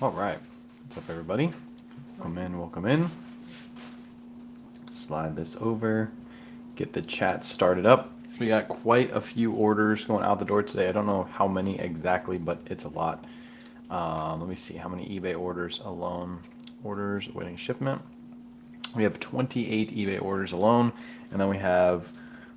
All right. What's up, everybody? Welcome in, welcome in. Slide this over. Get the chat started up. We got quite a few orders going out the door today. I don't know how many exactly, but it's a lot. Let me see how many eBay orders alone. Orders awaiting shipment. We have 28 eBay orders alone, and then we have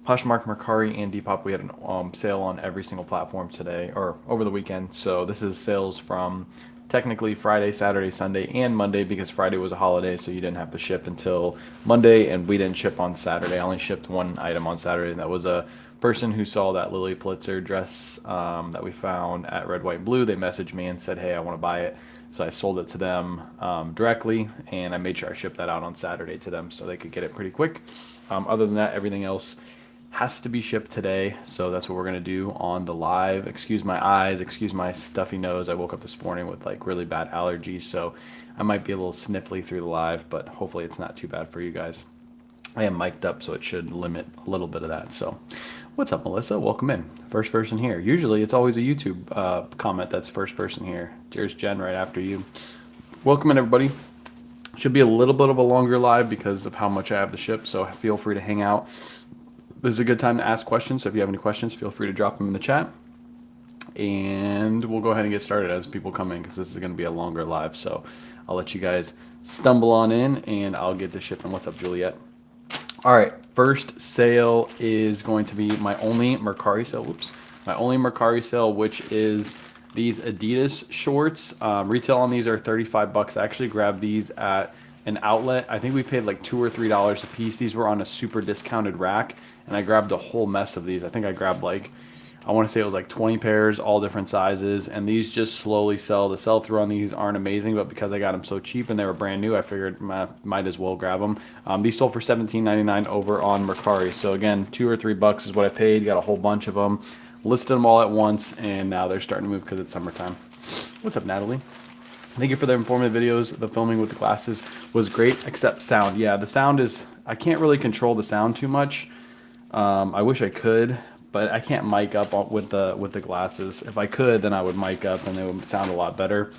Poshmark, Mercari, and Depop. We had a sale on every single platform today or over the weekend. So this is sales from technically Friday, Saturday, Sunday, and Monday because Friday was a holiday, so you didn't have to ship until Monday, and we didn't ship on Saturday. I only shipped one item on Saturday, and that was a person who saw that Lily Pulitzer dress that we found at Red, White, and Blue. They messaged me and said, hey, I want to buy it. So I sold it to them directly, and I made sure I shipped that out on Saturday to them so they could get it pretty quick. Other than that, everything else has to be shipped today, so that's what we're gonna do on the live. Excuse my eyes, excuse my stuffy nose. I woke up this morning with like really bad allergies, so I might be a little sniffly through the live, but hopefully it's not too bad for you guys. I am mic'd up, so it should limit a little bit of that. So what's up, Melissa? Welcome in. First person here. Usually it's always a YouTube comment that's first person here. There's Jen right after you. Welcome in, everybody. Should be a little bit of a longer live because of how much I have to ship, so feel free to hang out. This is a good time to ask questions, so if you have any questions, feel free to drop them in the chat. And we'll go ahead and get started as people come in because this is going to be a longer live. So I'll let you guys stumble on in and I'll get to shipping. What's up, Juliet? All right, first sale is going to be my only Mercari sale. Whoops. My only Mercari sale, which is these Adidas shorts. Retail on these are 35 bucks. I actually grabbed these at an outlet. I think we paid like $2 or $3 a piece. These were on a super discounted rack, and I grabbed a whole mess of these. I think I grabbed like, I want to say it was like 20 pairs, all different sizes, and these just slowly sell. The sell-through on these aren't amazing, but because I got them so cheap and they were brand new, I figured might as well grab them. These sold for $17.99 over on Mercari. So again, $2 or $3 is what I paid. Got a whole bunch of them, listed them all at once, and now they're starting to move because it's summertime. What's up, Natalie? Thank you for the informative videos. The filming with the glasses was great, except sound. Yeah, the sound is, I can't really control the sound too much. I wish I could, but I can't mic up with the glasses. If I could, then I would mic up and it would sound a lot better.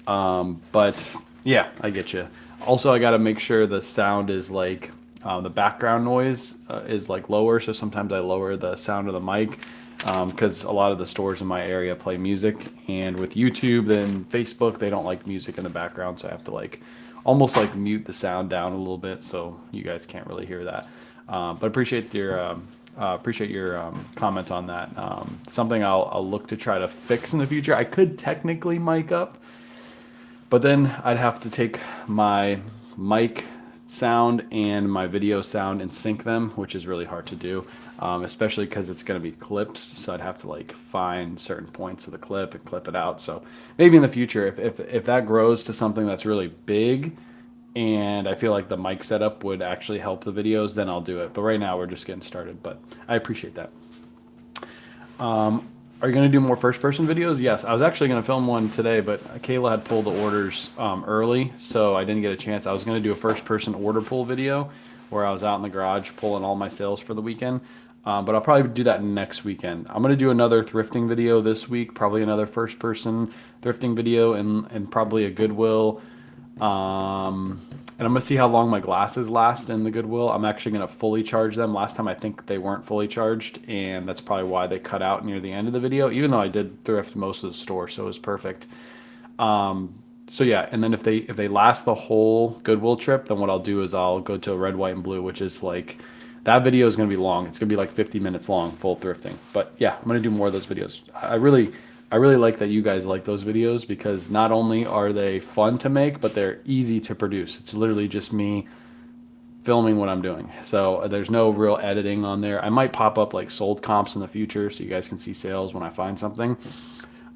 But yeah, I get you. Also, I got to make sure the sound is like, the background noise is like lower. So sometimes I lower the sound of the mic. Because a lot of the stores in my area play music, and with YouTube and Facebook, they don't like music in the background, so I have to like almost like mute the sound down a little bit so you guys can't really hear that. But appreciate your comment on that. Something I'll look to try to fix in the future. I could technically mic up, but then I'd have to take my mic sound and my video sound and sync them, which is really hard to do, especially because it's going to be clips, so I'd have to like find certain points of the clip and clip it out. So maybe in the future, if that grows to something that's really big and I feel like the mic setup would actually help the videos, then I'll do it. But right now we're just getting started, but I appreciate that. Are you going to do more first-person videos? Yes, I was actually going to film one today, but Kayla had pulled the orders early, so I didn't get a chance. I was going to do a first-person order pull video where I was out in the garage pulling all my sales for the weekend, but I'll probably do that next weekend. I'm going to do another thrifting video this week, probably another first-person thrifting video, and probably a Goodwill. And I'm going to see how long my glasses last in the Goodwill. I'm actually going to fully charge them. Last time I think they weren't fully charged, and that's probably why they cut out near the end of the video, even though I did thrift most of the store, so it was perfect. So yeah, and then if they last the whole Goodwill trip, then what I'll do is I'll go to a Red, White, and Blue, which is like, that video is going to be long. It's going to be like 50 minutes long, full thrifting. But yeah, I'm going to do more of those videos. I really like that you guys like those videos because not only are they fun to make, but they're easy to produce. It's literally just me filming what I'm doing. So there's no real editing on there. I might pop up like sold comps in the future so you guys can see sales when I find something.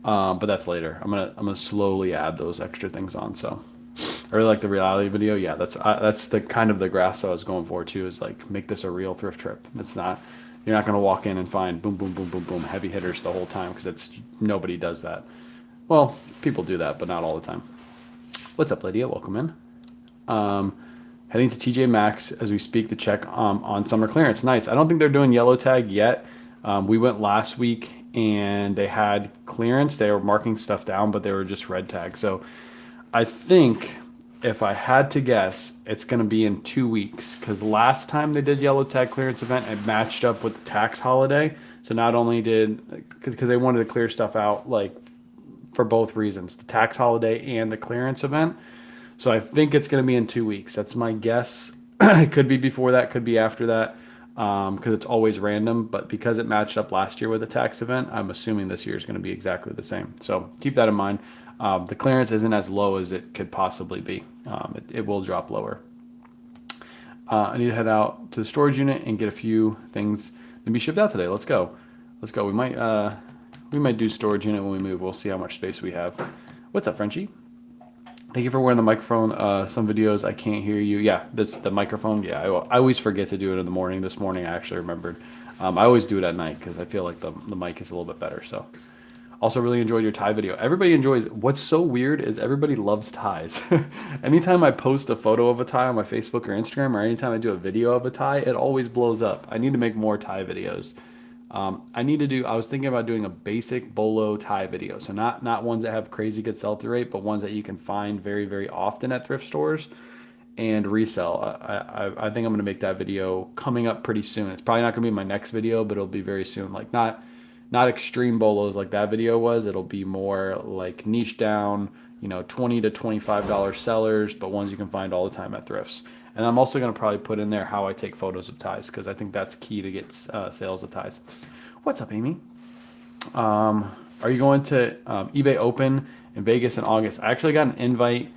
But that's later. I'm gonna slowly add those extra things on. So I really like the reality video. Yeah, that's the kind of the grasp I was going for too, is like make this a real thrift trip. It's not, you're not going to walk in and find boom, boom, boom, boom, boom, heavy hitters the whole time because nobody does that. Well, people do that, but not all the time. What's up, Lydia? Welcome in. Heading to TJ Maxx as we speak to check on summer clearance. Nice. I don't think they're doing yellow tag yet. We went last week and they had clearance. They were marking stuff down, but they were just red tag. So I think if I had to guess, it's going to be in 2 weeks because last time they did yellow tag clearance event, it matched up with the tax holiday. So not only did because they wanted to clear stuff out like for both reasons, the tax holiday and the clearance event. So I think it's going to be in 2 weeks. That's my guess. It could be before that, could be after that, because it's always random. But because it matched up last year with the tax event, I'm assuming this year is going to be exactly the same. So keep that in mind. The clearance isn't as low as it could possibly be. It will drop lower. I need to head out to the storage unit and get a few things to be shipped out today. Let's go. Let's go. We might do storage unit when we move. We'll see how much space we have. What's up, Frenchie? Thank you for wearing the microphone. Some videos I can't hear you. Yeah, the microphone. Yeah, I always forget to do it in the morning. This morning I actually remembered. I always do it at night because I feel like the mic is a little bit better. So, also really enjoyed your tie video. Everybody enjoys. What's so weird is everybody loves ties. Anytime I post a photo of a tie on my Facebook or Instagram, or anytime I do a video of a tie, it always blows up. I need to make more tie videos. I was thinking about doing a basic bolo tie video. So not ones that have crazy good sell-through rate, but ones that you can find very, very often at thrift stores and resell. I think I'm going to make that video coming up pretty soon. It's probably not going to be my next video, but it'll be very soon. Like not extreme bolos like that video was. It'll be more like niche down, $20 to $25 sellers, but ones you can find all the time at thrifts. And I'm also going to probably put in there how I take photos of ties because I think that's key to get sales of ties. What's up, Amy? Are you going to eBay Open in Vegas in August? I actually got an invite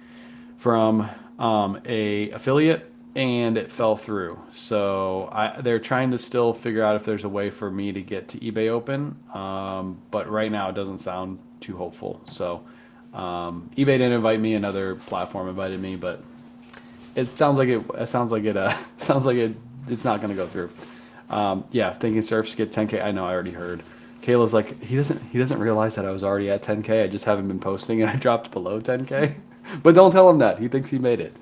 from a affiliate and it fell through. So they're trying to still figure out if there's a way for me to get to eBay Open. But right now it doesn't sound too hopeful. So eBay didn't invite me. Another platform invited me, but it sounds like it's not going to go through. Yeah, thinking surfs get 10K. I know, I already heard. Kayla's like, he doesn't realize that I was already at 10K. I just haven't been posting and I dropped below 10K. But don't tell him that. He thinks he made it.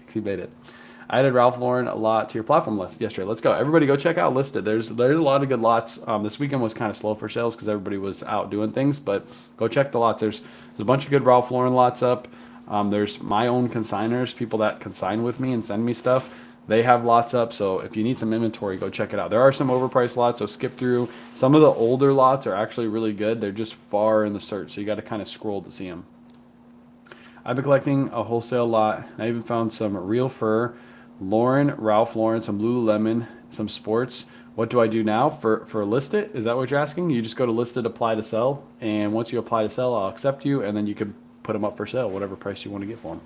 I added Ralph Lauren a lot to your platform list yesterday. Let's go. Everybody go check out Listed. There's a lot of good lots. This weekend was kind of slow for sales because everybody was out doing things, but go check the lots. There's a bunch of good Ralph Lauren lots up. There's my own consigners, people that consign with me and send me stuff. They have lots up, so if you need some inventory, go check it out. There are some overpriced lots, so skip through. Some of the older lots are actually really good. They're just far in the search, so you got to kind of scroll to see them. I've been collecting a wholesale lot. I even found some real fur, Ralph Lauren, some Lululemon, some sports. What do I do now for list it? Is that what you're asking? You just go to listed, apply to sell, and once you apply to sell, I'll accept you, and then you can put them up for sale, whatever price you want to get for them.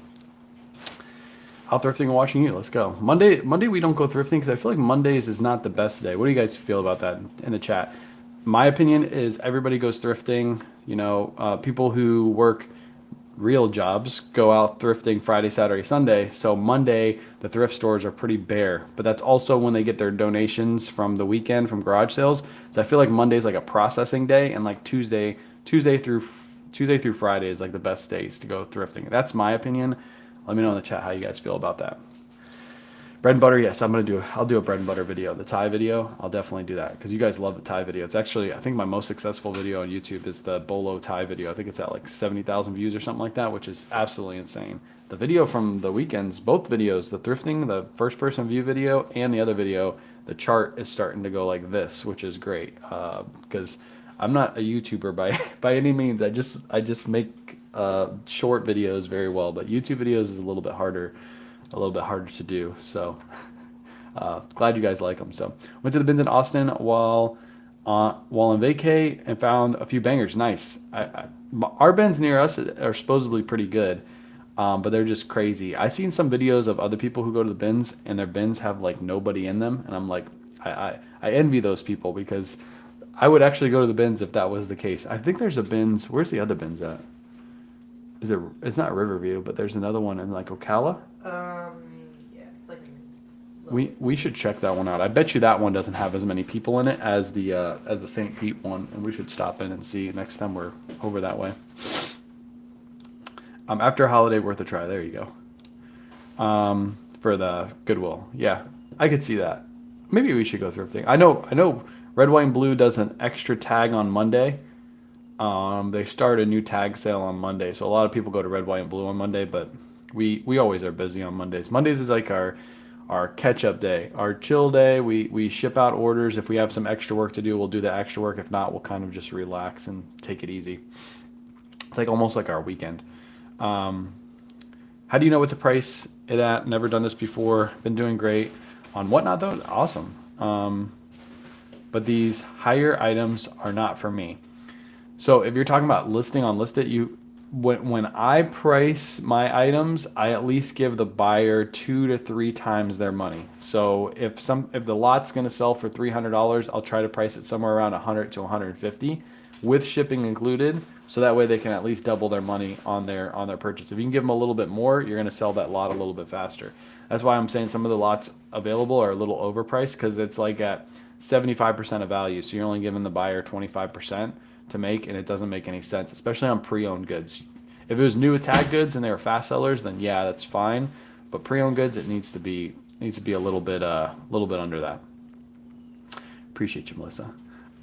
Out thrifting and watching you. Let's go. Monday we don't go thrifting because I feel like Mondays is not the best day. What do you guys feel about that in the chat? My opinion is everybody goes thrifting. People who work real jobs go out thrifting Friday, Saturday, Sunday. So Monday, the thrift stores are pretty bare. But that's also when they get their donations from the weekend from garage sales. So I feel like Monday's like a processing day, and like Tuesday through Friday is like the best days to go thrifting. That's my opinion. Let me know in the chat how you guys feel about that. Bread and butter, yes, I'll do a bread and butter video. The tie video, I'll definitely do that because you guys love the tie video. It's actually, I think my most successful video on YouTube is the bolo tie video. I think it's at like 70,000 views or something like that, which is absolutely insane. The video from the weekends, both videos, the thrifting, the first person view video and the other video, the chart is starting to go like this, which is great because I'm not a YouTuber by any means. I just make short videos very well, but YouTube videos is a little bit harder to do. So glad you guys like them. So went to the bins in Austin while in vacay and found a few bangers. Nice. Our bins near us are supposedly pretty good, but they're just crazy. I've seen some videos of other people who go to the bins and their bins have like nobody in them, and I'm like, I envy those people because I would actually go to the bins if that was the case. I think there's a bins. Where's the other bins at? It's not Riverview, but there's another one in like Ocala. Yeah, it's like. We should check that one out. I bet you that one doesn't have as many people in it as the St. Pete one, and we should stop in and see next time we're over that way. After a holiday, worth a try. There you go. For the Goodwill, yeah, I could see that. Maybe we should go thrifting. I know. Red, white, and blue does an extra tag on Monday. They start a new tag sale on Monday, so a lot of people go to red, white, and blue on Monday, but We always are busy on Mondays. Mondays is like our catch up day, our chill day. We ship out orders. If we have some extra work to do, we'll do the extra work. If not, we'll kind of just relax and take it easy. It's like almost like our weekend. How do you know what to price it at? Never done this before. Been doing great. On Whatnot though, awesome. But these higher items are not for me. So if you're talking about listing on Listit, when I price my items, I at least give the buyer 2 to 3 times their money. So if the lot's going to sell for $300, I'll try to price it somewhere around 100 to 150 with shipping included, so that way they can at least double their money on their purchase. If you can give them a little bit more, you're going to sell that lot a little bit faster. That's why I'm saying some of the lots available are a little overpriced, because it's like at 75% of value. So you're only giving the buyer 25% to make, and it doesn't make any sense, especially on pre-owned goods. If it was new attack goods and they were fast sellers, then yeah, that's fine. But pre-owned goods, it needs to be a little bit under that. Appreciate you, Melissa.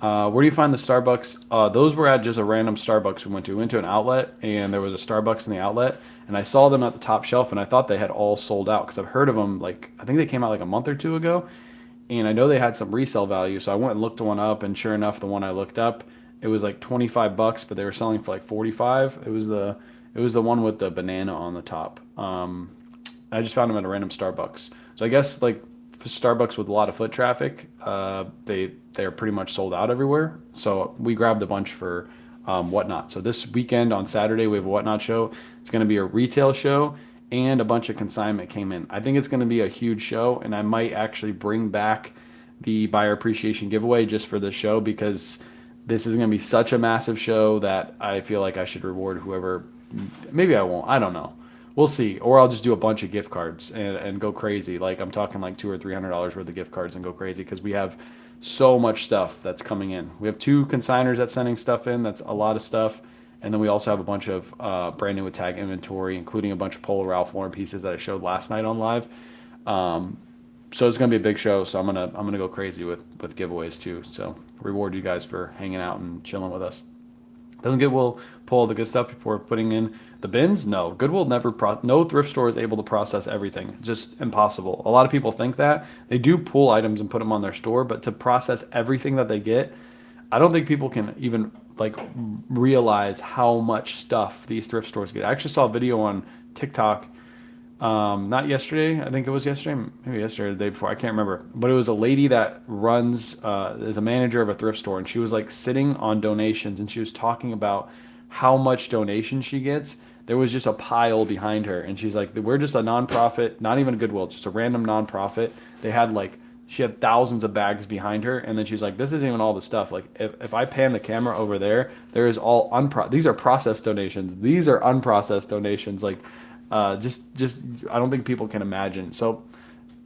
Where do you find the Starbucks? Those were at just a random Starbucks we went to. We went to an outlet, and there was a Starbucks in the outlet, and I saw them at the top shelf, and I thought they had all sold out, because I've heard of them. Like, I think they came out like a month or two ago, and I know they had some resale value. So I went and looked one up, and sure enough, the one I looked up, it was like $25, but they were selling for like 45. It was the one with the banana on the top. I just found them at a random Starbucks. So I guess like for Starbucks with a lot of foot traffic, they're pretty much sold out everywhere. So we grabbed a bunch for Whatnot. So this weekend on Saturday we have a Whatnot show. It's going to be a retail show, and a bunch of consignment came in. I think it's going to be a huge show, and I might actually bring back the buyer appreciation giveaway just for this show, because this is going to be such a massive show that I feel like I should reward whoever. Maybe I won't. I don't know. We'll see. Or I'll just do a bunch of gift cards and go crazy. Like, I'm talking like $200 or $300 worth of gift cards and go crazy, because we have so much stuff that's coming in. We have 2 consigners that's sending stuff in. That's a lot of stuff. And then we also have a bunch of brand new tag inventory, including a bunch of Polo Ralph Lauren pieces that I showed last night on live. So it's gonna be a big show. So I'm gonna go crazy with giveaways too. So reward you guys for hanging out and chilling with us. Doesn't Goodwill pull all the good stuff before putting in the bins? No, Goodwill never. No thrift store is able to process everything. Just impossible. A lot of people think that they do pull items and put them on their store, but to process everything that they get, I don't think people can even like realize how much stuff these thrift stores get. I actually saw a video on TikTok. Not yesterday. I think it was yesterday, maybe yesterday or the day before. I can't remember. But it was a lady that runs, is a manager of a thrift store, and she was like sitting on donations, and she was talking about how much donation she gets. There was just a pile behind her, and she's like, "We're just a nonprofit, not even a Goodwill, just a random nonprofit." She had thousands of bags behind her, and then she's like, "This isn't even all the stuff. Like, if I pan the camera over there, there is all these are processed donations. These are unprocessed donations. Like." Just I don't think people can imagine. So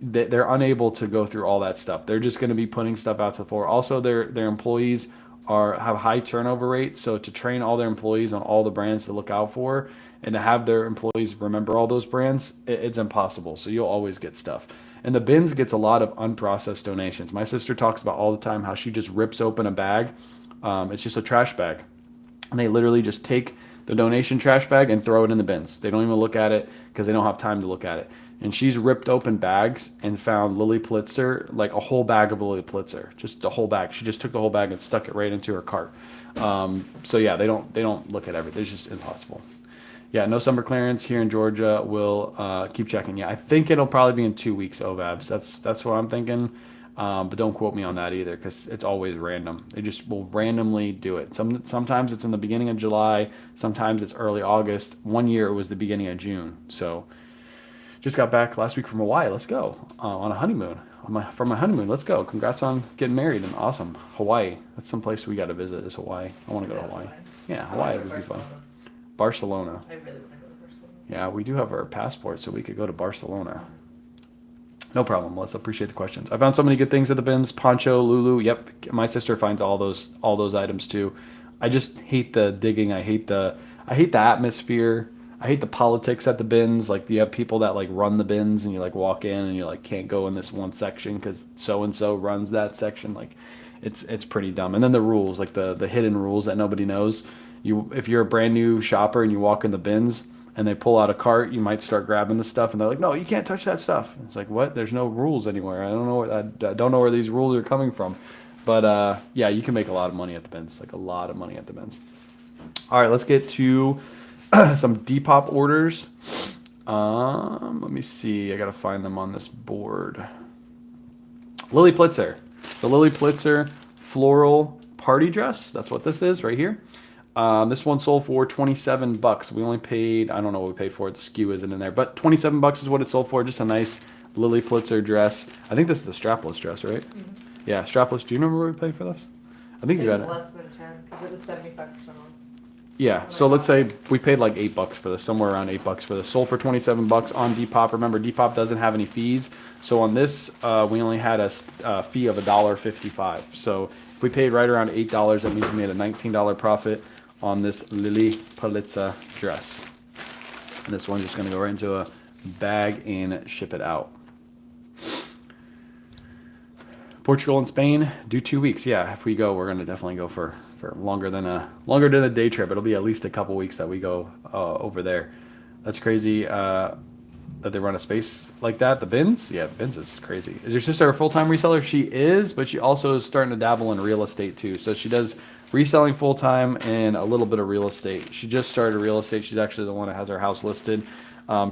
they're unable to go through all that stuff. They're just going to be putting stuff out to the floor. Also, their employees have high turnover rate. So to train all their employees on all the brands to look out for, and to have their employees remember all those brands, it's impossible. So you'll always get stuff. And the bins gets a lot of unprocessed donations. My sister talks about all the time how she just rips open a bag. It's just a trash bag, and they literally just take the donation trash bag and throw it in the bins. They don't even look at it because they don't have time to look at it. And she's ripped open bags and found Lily Pulitzer, like a whole bag of Lily Pulitzer, just a whole bag. She just took the whole bag and stuck it right into her cart. So yeah, they don't look at everything. It's just impossible. Yeah, no summer clearance here in Georgia. We'll keep checking. Yeah, I think it'll probably be in 2 weeks, OVABs. That's what I'm thinking. But don't quote me on that either, because it's always random. They just will randomly do it. Sometimes it's in the beginning of July. Sometimes it's early August. One year it was the beginning of June. So just got back last week from Hawaii. Let's go on a honeymoon. From my honeymoon. Let's go. Congrats on getting married and awesome. Hawaii. That's some place we got to visit is Hawaii. I want to go to Hawaii. Yeah, Hawaii would be fun. Barcelona. I really want to go to Barcelona. Yeah, we do have our passport, so we could go to Barcelona. No problem. Let's appreciate the questions. I found so many good things at the bins. Poncho, Lulu. Yep. My sister finds all those items too. I just hate the digging. I hate the atmosphere. I hate the politics at the bins. Like, you have people that like run the bins, and you like walk in and you like can't go in this one section because so and so runs that section. Like, it's pretty dumb. And then the rules, like the hidden rules that nobody knows. If you're a brand new shopper and you walk in the bins, and they pull out a cart, you might start grabbing the stuff, and they're like, "No, you can't touch that stuff." It's like, what? There's no rules anywhere. I don't know where these rules are coming from. But yeah, you can make a lot of money at the bins, like a lot of money at the bins. All right, let's get to some Depop orders. Let me see. I gotta find them on this board. Lily Plitzer. The Lily Plitzer floral party dress. That's what this is right here. This one sold for $27. We only paid, I don't know what we paid for it. The SKU isn't in there, but $27 is what it sold for. Just a nice Lily Plitzer dress. I think this is the strapless dress, right? Mm-hmm. Yeah, strapless. Do you remember what we paid for this? I think you got it. It was less than 10 because it was 75% off. Yeah, so let's say we paid like $8 for this, somewhere around $8 for this. Sold for $27 on Depop. Remember, Depop doesn't have any fees. So on this, we only had a fee of $1.55. So if we paid right around $8, that means we made a $19 profit on this Lily Pulitzer dress. And this one's just gonna go right into a bag and ship it out. Portugal and Spain, do 2 weeks. Yeah, if we go, we're gonna definitely go for longer than a day trip. It'll be at least a couple weeks that we go over there. That's crazy that they run a space like that. The bins, yeah, bins is crazy. Is your sister a full-time reseller? She is, but she also is starting to dabble in real estate too. So she does reselling full-time and a little bit of real estate. She just started real estate. She's actually the one that has her house listed.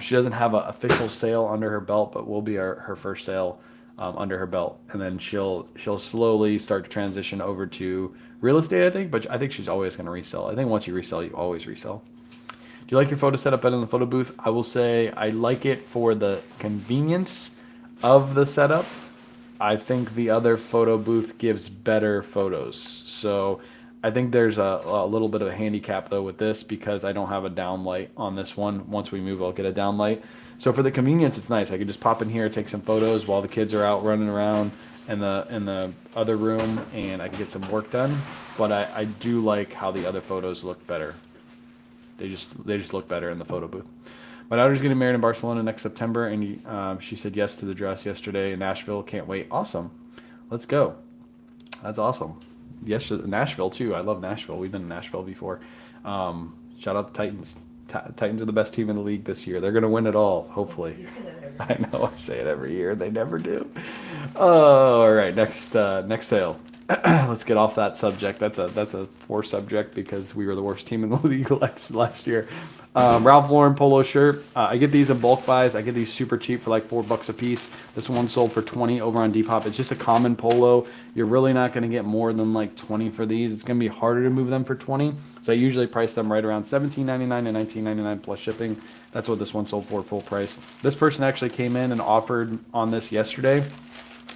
She doesn't have an official sale under her belt, but will be her first sale under her belt, and then she'll slowly start to transition over to real estate, I think. But I think she's always going to resell. I think once you resell, you always resell. Do you like your photo setup better than the photo booth? I will say I like it for the convenience of the setup. I think the other photo booth gives better photos. So I think there's a little bit of a handicap though with this because I don't have a down light on this one. Once we move, I'll get a down light. So for the convenience, it's nice. I can just pop in here, take some photos while the kids are out running around in the other room, and I can get some work done. But I do like how the other photos look better. They just look better in the photo booth. My daughter's getting married in Barcelona next September, and she said yes to the dress yesterday in Nashville. Can't wait. Awesome. Let's go. That's awesome. Yes, to Nashville too. I love Nashville. We've been in Nashville before. Shout out the Titans. Titans are the best team in the league this year. They're going to win it all, hopefully. I know I say it every year. They never do. Oh, all right. Next sale. Let's get off that subject. That's a poor subject because we were the worst team in the league last year. Ralph Lauren polo shirt. I get these in bulk buys. I get these super cheap for like $4 a piece. This one sold for 20 over on Depop. It's just a common polo. You're really not going to get more than like 20 for these. It's going to be harder to move them for 20. So I usually price them right around $17.99 and $19.99 plus shipping. That's what this one sold for full price. This person actually came in and offered on this yesterday.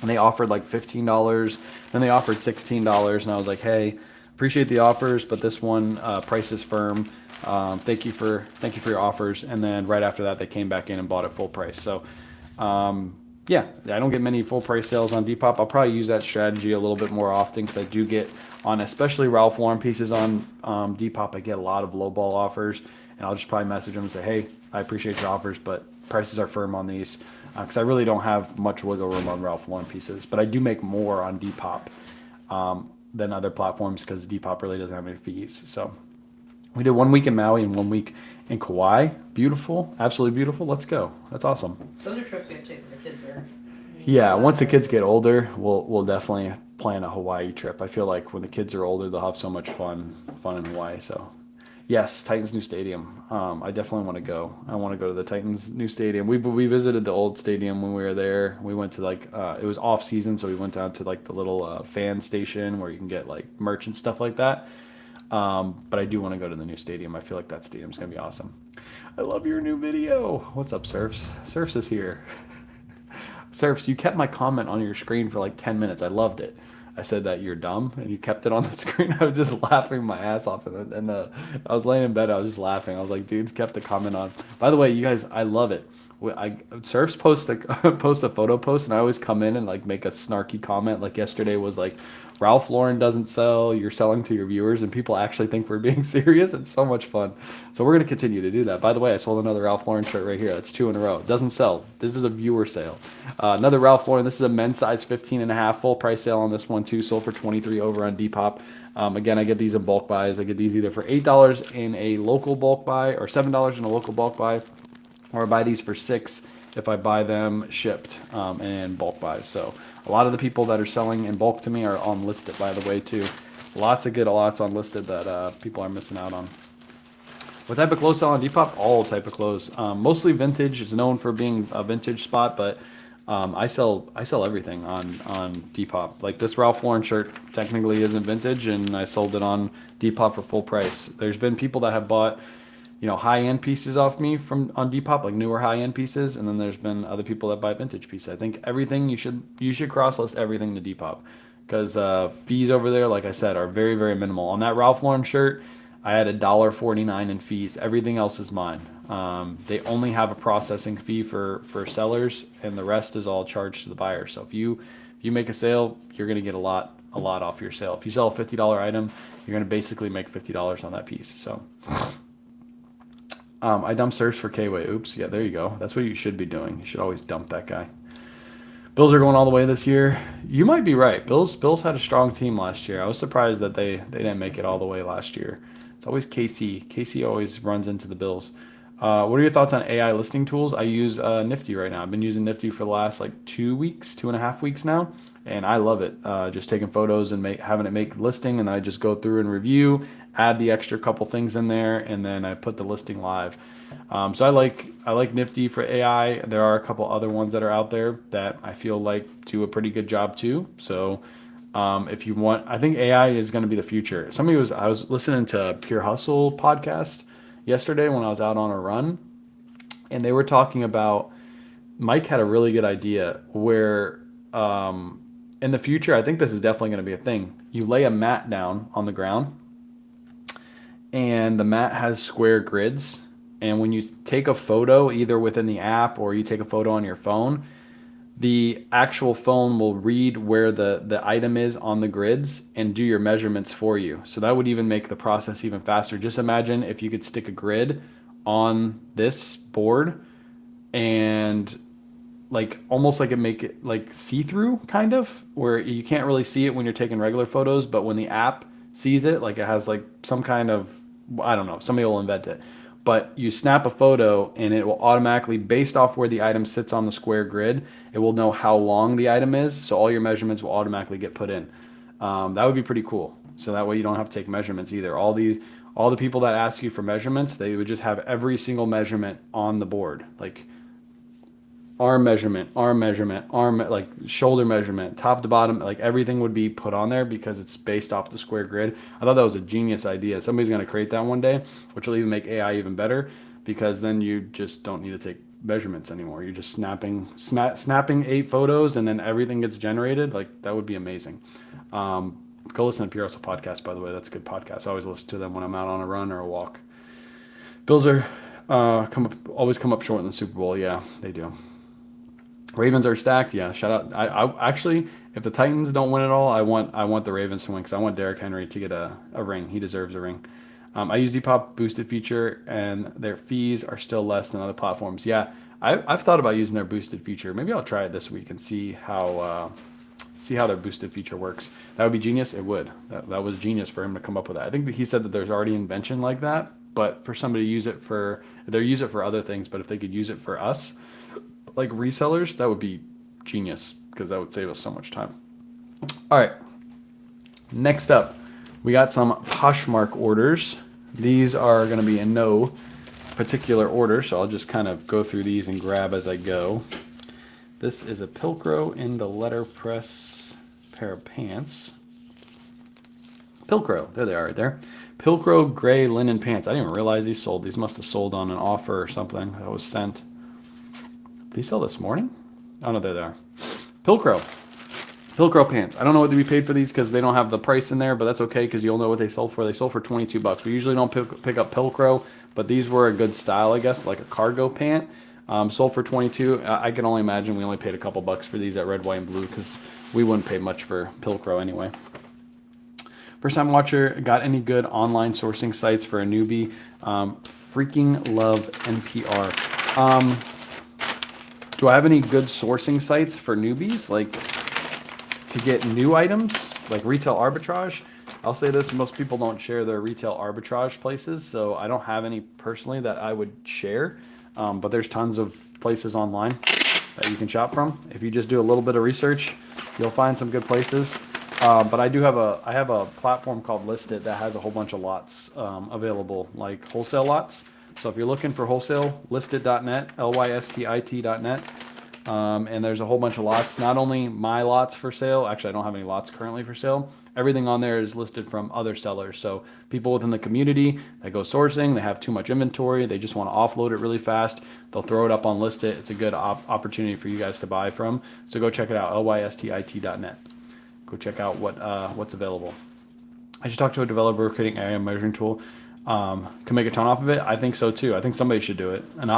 And they offered like $15, then they offered $16, and I was like, hey, appreciate the offers, but this one price is firm. Thank you for your offers. And then right after that, they came back in and bought it full price. So yeah, I don't get many full price sales on Depop. I'll probably use that strategy a little bit more often because I do get on, especially Ralph Lauren pieces on Depop. I get a lot of lowball offers, and I'll just probably message them and say, hey, I appreciate your offers, but prices are firm on these. Because I really don't have much wiggle room on Ralph Lauren pieces, but I do make more on Depop than other platforms because Depop really doesn't have any fees. So we did 1 week in Maui and 1 week in Kauai. Beautiful, absolutely beautiful. Let's go. That's awesome. Those are trips we have to take when the kids are. Yeah, once the kids get older, we'll definitely plan a Hawaii trip. I feel like when the kids are older, they'll have so much fun in Hawaii. So. Yes, Titans new stadium. I definitely want to go. I want to go to the Titans new stadium. We visited the old stadium when we were there. We went to like it was off season, so we went down to like the little fan station where you can get like merch and stuff like that. But I do want to go to the new stadium. I feel like that stadium's gonna be awesome. I love your new video. What's up, Surfs? Surfs is here. Surfs, you kept my comment on your screen for like 10 minutes. I loved it. I said that you're dumb, and you kept it on the screen. I was just laughing my ass off, and I was laying in bed. I was just laughing. I was like, dude, kept the comment on. By the way, you guys, I love it. Surfs post a photo post, and I always come in and like make a snarky comment. Like yesterday was like, Ralph Lauren doesn't sell. You're selling to your viewers, and people actually think we're being serious. It's so much fun. So we're gonna continue to do that. By the way, I sold another Ralph Lauren shirt right here. That's 2 in a row. It doesn't sell. This is a viewer sale. Another Ralph Lauren. This is a men's size 15 and a half full price sale on this one too. Sold for 23 over on Depop. Again, I get these in bulk buys. I get these either for $8 in a local bulk buy or $7 in a local bulk buy, or I buy these for $6 if I buy them shipped in bulk buys. So a lot of the people that are selling in bulk to me are on listed, by the way, too. Lots of good lots on listed that people are missing out on. What type of clothes sell on Depop? All type of clothes. Mostly vintage. It's known for being a vintage spot, but I sell everything on Depop. Like this Ralph Lauren shirt technically isn't vintage, and I sold it on Depop for full price. There's been people that have bought, high-end pieces off me on Depop, like newer high-end pieces, and then there's been other people that buy vintage pieces. I think everything you should cross list everything to Depop, because fees over there, like I said, are very, very minimal. On that Ralph Lauren shirt, I had $1.49 in fees. Everything else is mine. They only have a processing fee for sellers, and the rest is all charged to the buyer. So if you make a sale, you're gonna get a lot off your sale. If you sell a $50 item, you're gonna basically make $50 on that piece. So I dump search for K-Way. Oops, yeah, there you go. That's what you should be doing. You should always dump that guy. Bills are going all the way this year. You might be right. Bills had a strong team last year. I was surprised that they didn't make it all the way last year. It's always KC. KC always runs into the Bills. What are your thoughts on AI listing tools? I use Nifty right now. I've been using Nifty for the last 2.5 weeks now, and I love it. Just taking photos and having it make listing, and then I just go through and review, add the extra couple things in there, and then I put the listing live. So I like Nifty for AI. There are a couple other ones that are out there that I feel like do a pretty good job too. So if you want, I think AI is going to be the future. I was listening to Pure Hustle podcast yesterday when I was out on a run, and they were talking about, Mike had a really good idea where in the future, I think this is definitely going to be a thing. You lay a mat down on the ground, and the mat has square grids. And when you take a photo, either within the app or you take a photo on your phone, the actual phone will read where the item is on the grids and do your measurements for you. So that would even make the process even faster. Just imagine if you could stick a grid on this board and almost like it make it like see-through kind of, where you can't really see it when you're taking regular photos, but when the app sees it, like it has like some kind of, I don't know, somebody will invent it. But you snap a photo and it will automatically, based off where the item sits on the square grid, it will know how long the item is. So all your measurements will automatically get put in. That would be pretty cool. So that way you don't have to take measurements either. All the people that ask you for measurements, they would just have every single measurement on the board. Like arm measurement, like shoulder measurement, top to bottom, like everything would be put on there because it's based off the square grid. I thought that was a genius idea. Somebody's going to create that one day, which will even make AI even better, because then you just don't need to take measurements anymore. You're just snapping 8 photos and then everything gets generated. Like that would be amazing. Go listen to Pure Hustle podcast, by the way. That's a good podcast. I always listen to them when I'm out on a run or a walk. Bills are always come up short in the Super Bowl. Yeah, they do. Ravens are stacked. Yeah, shout out. I actually, if the Titans don't win it all, I want the Ravens to win, because I want Derrick Henry to get a ring. He deserves a ring. I use Depop boosted feature, and their fees are still less than other platforms. Yeah, I've thought about using their boosted feature. Maybe I'll try it this week and see how their boosted feature works. That would be genius. It would. That was genius for him to come up with that. I think that he said that there's already invention like that, but for somebody to use it for other things, but if they could use it for us, like resellers, that would be genius, because that would save us so much time. All right, next up, we got some Poshmark orders. These are going to be in no particular order, so I'll just kind of go through these and grab as I go. This is a Pilcrow in the letterpress pair of pants. Pilcrow, there they are right there. Pilcrow gray linen pants. I didn't even realize these sold. These must have sold on an offer or something that was sent. Did they sell this morning? Oh no, there they are. Pilcrow pants. I don't know what to be paid for these because they don't have the price in there, but that's okay because you'll know what they sold for. They sold for $22. We usually don't pick up Pilcrow, but these were a good style, I guess, like a cargo pant. Sold for $22. I can only imagine we only paid a couple bucks for these at Red, White, and Blue, because we wouldn't pay much for Pilcrow anyway. First time watcher, got any good online sourcing sites for a newbie? Freaking love NPR. Do I have any good sourcing sites for newbies, like to get new items, like retail arbitrage? I'll say this, most people don't share their retail arbitrage places, so I don't have any personally that I would share, but there's tons of places online that you can shop from. If you just do a little bit of research, you'll find some good places. But I have a platform called Listed that has a whole bunch of lots available, like wholesale lots. So if you're looking for wholesale, listed.net, lystit.net. And there's a whole bunch of lots, not only my lots for sale, actually I don't have any lots currently for sale. Everything on there is listed from other sellers. So people within the community that go sourcing, they have too much inventory, they just want to offload it really fast. They'll throw it up on Listed. It's a good opportunity for you guys to buy from. So go check it out, lystit.net. Go check out what's available. I just talked to a developer creating area measuring tool. Can make a ton off of it. I think so too. I think somebody should do it. And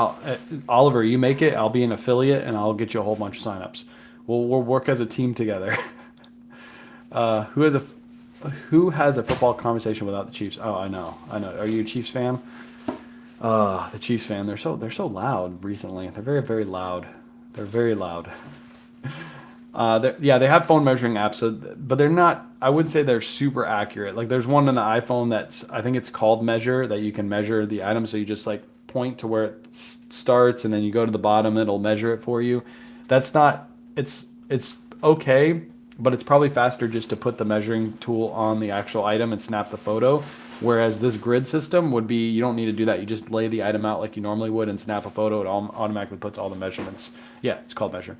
Oliver, you make it. I'll be an affiliate, and I'll get you a whole bunch of signups. We'll work as a team together. Who has a football conversation without the Chiefs? Oh, I know. Are you a Chiefs fan? The Chiefs fan. They're so loud recently. They're very, very loud. They're very loud. They have phone measuring apps, but they're not, I would say they're super accurate. Like there's one on the iPhone I think it's called Measure, that you can measure the item. So you just like point to where it starts and then you go to the bottom, it'll measure it for you. That's not, it's okay, but it's probably faster just to put the measuring tool on the actual item and snap the photo. Whereas this grid system would be, you don't need to do that. You just lay the item out like you normally would and snap a photo. It automatically puts all the measurements. Yeah, it's called Measure.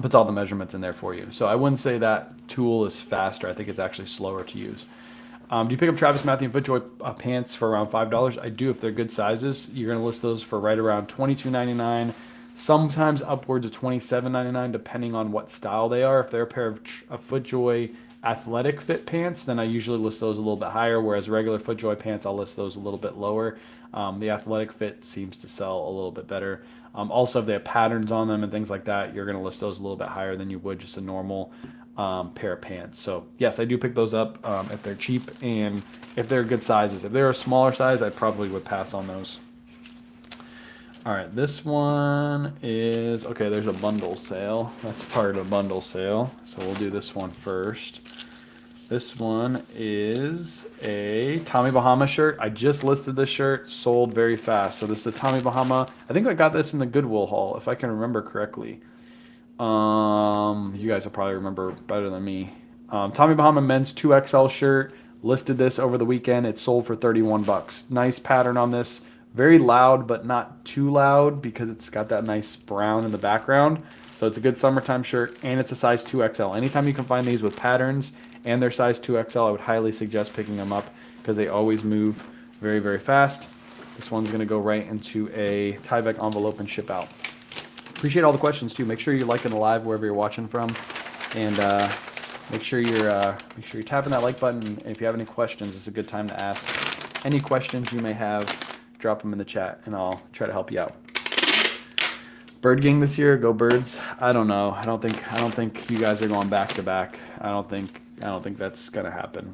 Puts all the measurements in there for you. So I wouldn't say that tool is faster. I think it's actually slower to use. Do you pick up Travis Matthew and FootJoy pants for around $5? I do if they're good sizes. You're going to list those for right around $22.99, sometimes upwards of $27.99 depending on what style they are. If they're a pair of FootJoy athletic fit pants, then I usually list those a little bit higher, whereas regular FootJoy pants, I'll list those a little bit lower. The athletic fit seems to sell a little bit better. Also, if they have patterns on them and things like that, you're going to list those a little bit higher than you would just a normal pair of pants. So yes, I do pick those up if they're cheap and if they're good sizes. If they're a smaller size, I probably would pass on those. All right, this one is, okay, there's a bundle sale. That's part of a bundle sale. So we'll do this one first. This one is a Tommy Bahama shirt. I just listed this shirt, sold very fast. So this is a Tommy Bahama. I think I got this in the Goodwill haul, if I can remember correctly. You guys will probably remember better than me. Tommy Bahama men's 2XL shirt. Listed this over the weekend. It sold for 31 bucks. Nice pattern on this. Very loud, but not too loud because it's got that nice brown in the background. So it's a good summertime shirt, and it's a size 2XL. Anytime you can find these with patterns and they're size 2XL, I would highly suggest picking them up because they always move very, very fast. This one's going to go right into a Tyvek envelope and ship out. Appreciate all the questions too. Make sure you're liking the live wherever you're watching from, and make sure you're tapping that like button. And if you have any questions, it's a good time to ask. Any questions you may have, drop them in the chat, and I'll try to help you out. Bird gang this year, go Birds. I don't know. I don't think you guys are going back to back. I don't think that's gonna happen.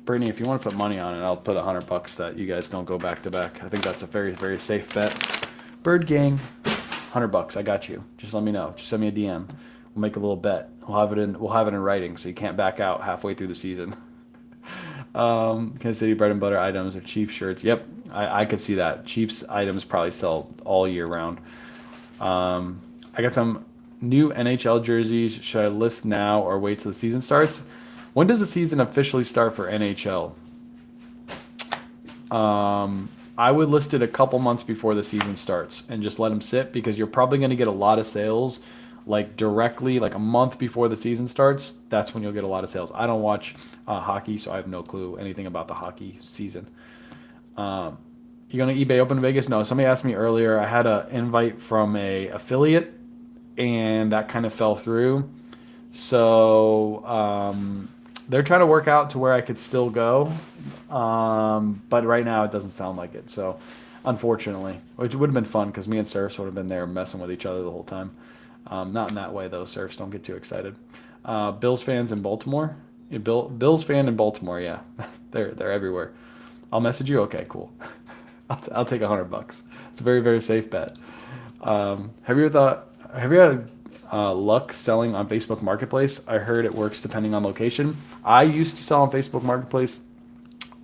Brittany, if you want to put money on it, I'll put $100 that you guys don't go back to back. I think that's a very, very safe bet. Bird gang, $100. I got you. Just let me know. Just send me a DM. We'll make a little bet. We'll have it in writing, so you can't back out halfway through the season. Kansas City bread and butter items or Chiefs shirts. Yep, I could see that. Chiefs items probably sell all year round. I got some new NHL jerseys. Should I list now or wait till the season starts? When does the season officially start for NHL? I would list it a couple months before the season starts and just let them sit because you're probably going to get a lot of sales like directly, like a month before the season starts. That's when you'll get a lot of sales. I don't watch hockey, so I have no clue anything about the hockey season. You going to eBay Open Vegas? No. Somebody asked me earlier. I had an invite from a affiliate, and that kind of fell through. So they're trying to work out to where I could still go, but right now it doesn't sound like it. So unfortunately, which would have been fun because me and Surfs would have been there messing with each other the whole time. Not in that way though. Surfs, don't get too excited. Bills fans in Baltimore. Yeah, Bills fan in Baltimore. Yeah, they're everywhere. I'll message you. Okay, cool. I'll take $100. It's a very, very safe bet. Have you had luck selling on Facebook Marketplace. I heard it works depending on location. I used to sell on Facebook Marketplace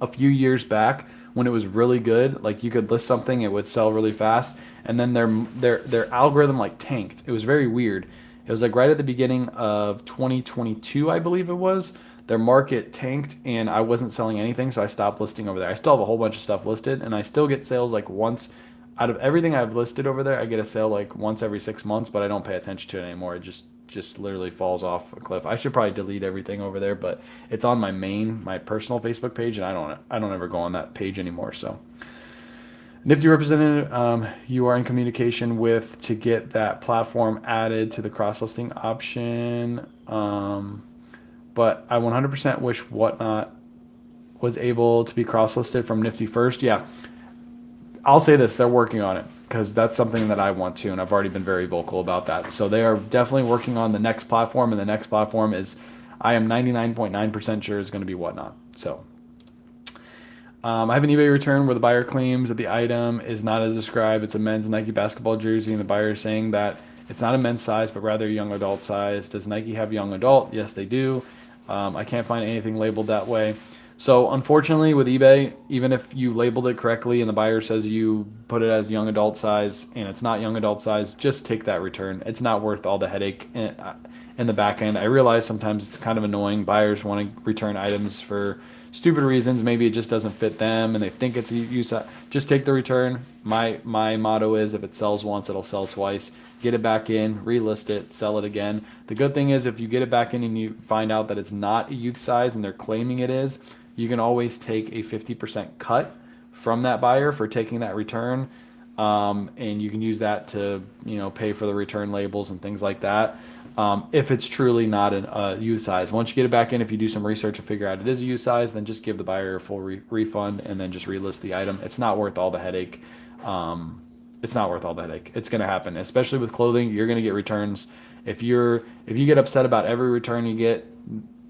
a few years back when it was really good. Like you could list something, it would sell really fast, and then their algorithm like tanked. It was very weird. It was like right at the beginning of 2022, I believe it was. Their market tanked and I wasn't selling anything, so I stopped listing over there. I still have a whole bunch of stuff listed, and I still get sales like once out of everything I've listed over there. I get a sale like once every 6 months, but I don't pay attention to it anymore. It just literally falls off a cliff. I should probably delete everything over there, but it's on my personal Facebook page, and I don't ever go on that page anymore. So Nifty representative, you are in communication with to get that platform added to the cross listing option. But I 100% wish Whatnot was able to be cross listed from Nifty first. Yeah, I'll say this, they're working on it because that's something that I want to, and I've already been very vocal about that. So they are definitely working on the next platform, and the next platform is, I am 99.9% sure is going to be Whatnot. So I have an eBay return where the buyer claims that the item is not as described. It's a men's Nike basketball jersey, and the buyer is saying that it's not a men's size, but rather a young adult size. Does Nike have young adult? Yes, they do. I can't find anything labeled that way. So unfortunately with eBay, even if you labeled it correctly and the buyer says you put it as young adult size and it's not young adult size, just take that return. It's not worth all the headache in the back end. I realize sometimes it's kind of annoying. Buyers want to return items for stupid reasons. Maybe it just doesn't fit them and they think it's a use. Just take the return. My motto is if it sells once, it'll sell twice. Get it back in, relist it, sell it again. The good thing is if you get it back in and you find out that it's not a youth size and they're claiming it is, you can always take a 50% cut from that buyer for taking that return. And you can use that to, pay for the return labels and things like that. If it's truly not a youth size. Once you get it back in, if you do some research and figure out it is a youth size, then just give the buyer a full refund and then just relist the item. It's not worth all the headache. It's not worth all the headache. It's going to happen, especially with clothing. You're going to get returns. If you get upset about every return you get,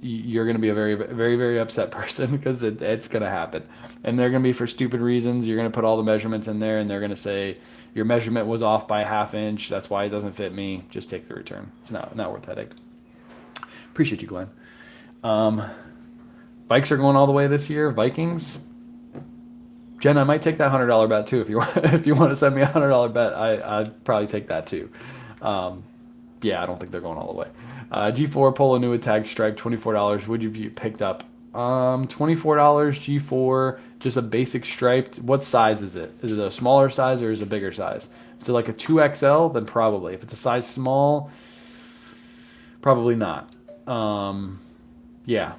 you're going to be a very, very, very upset person because it's going to happen. And they're going to be for stupid reasons. You're going to put all the measurements in there and they're going to say your measurement was off by a ½ inch. That's why it doesn't fit me. Just take the return. It's not worth the headache. Appreciate you, Glenn. Bikes are going all the way this year. Vikings. Jen, I might take that $100 bet too. If you want to send me a $100 bet, I'd probably take that too. Yeah, I don't think they're going all the way. G4 Polo New tag stripe, $24. Would you picked up? $24 G4, just a basic striped. What size is it? Is it a smaller size or is it a bigger size? If it's like a 2XL, then probably. If it's a size small, probably not. Yeah,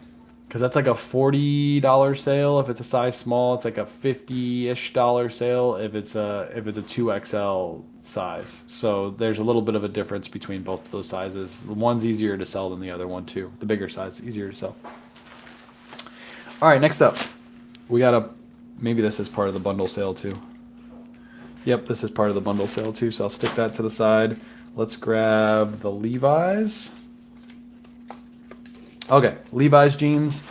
because that's like a $40 sale. If it's a size small, it's like a $50-ish sale. If it's a 2XL size, so there's a little bit of a difference between both of those sizes. The one's easier to sell than the other one too. The bigger size is easier to sell. All right, next up, we got maybe this is part of the bundle sale too. Yep, this is part of the bundle sale too. So I'll stick that to the side. Let's grab the Levi's. Okay, Levi's jeans.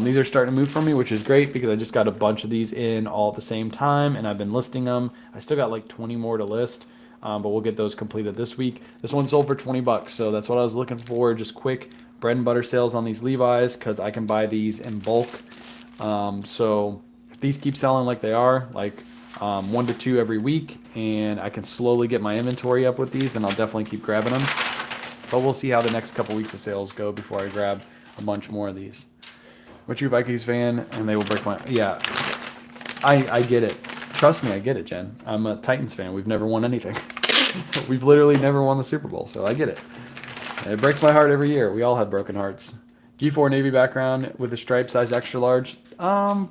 These are starting to move for me, which is great because I just got a bunch of these in all at the same time and I've been listing them. I still got like 20 more to list, but we'll get those completed this week. This one sold for $20, so that's what I was looking for. Just quick bread and butter sales on these Levi's because I can buy these in bulk. So if these keep selling like they are, like 1 to 2 every week, and I can slowly get my inventory up with these, then I'll definitely keep grabbing them. But we'll see how the next couple weeks of sales go before I grab a bunch more of these. What's your Vikings fan? And they will break my... Yeah, I get it. Trust me, I get it, Jen. I'm a Titans fan. We've never won anything. We've literally never won the Super Bowl, so I get it. And it breaks my heart every year. We all have broken hearts. G4 Navy background with a stripe size extra large. Yeah,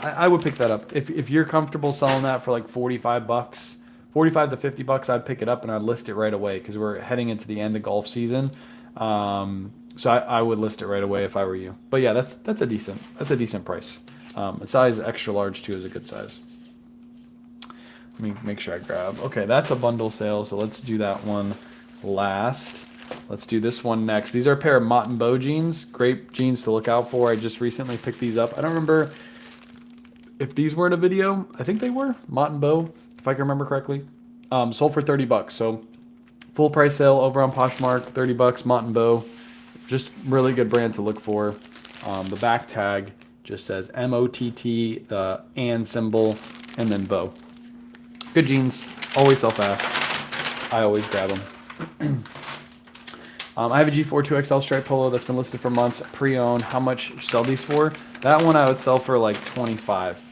I would pick that up. If you're comfortable selling that for like $45, $45 to $50, I'd pick it up and I'd list it right away because we're heading into the end of golf season. So I would list it right away if I were you. But yeah, that's a decent price. A size extra large too is a good size. Let me make sure I grab. Okay, that's a bundle sale, so let's do that one last. Let's do this one next. These are a pair of Mott & Bow jeans. Great jeans to look out for. I just recently picked these up. I don't remember if these were in a video. I think they were. Mott & Bow, if I can remember correctly. Sold for $30. So Full price sale over on Poshmark, 30 bucks, Mott and Bow. Just really good brand to look for. The back tag just says MOTT, the and symbol, and then Bow. Good jeans, always sell fast. I always grab them. I have a G4 2XL stripe polo that's been listed for months, pre-owned. How much you sell these for? That one I would sell for like 25.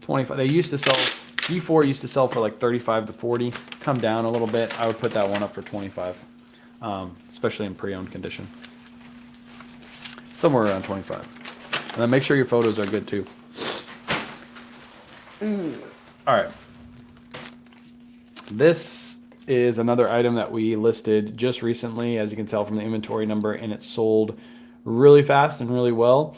25. They used to sell, G4 used to sell for like 35 to 40. Come down a little bit. I would put that one up for 25, especially in pre-owned condition. Somewhere around 25. And then make sure your photos are good too. All right. This is another item that we listed just recently, as you can tell from the inventory number, and it sold really fast and really well.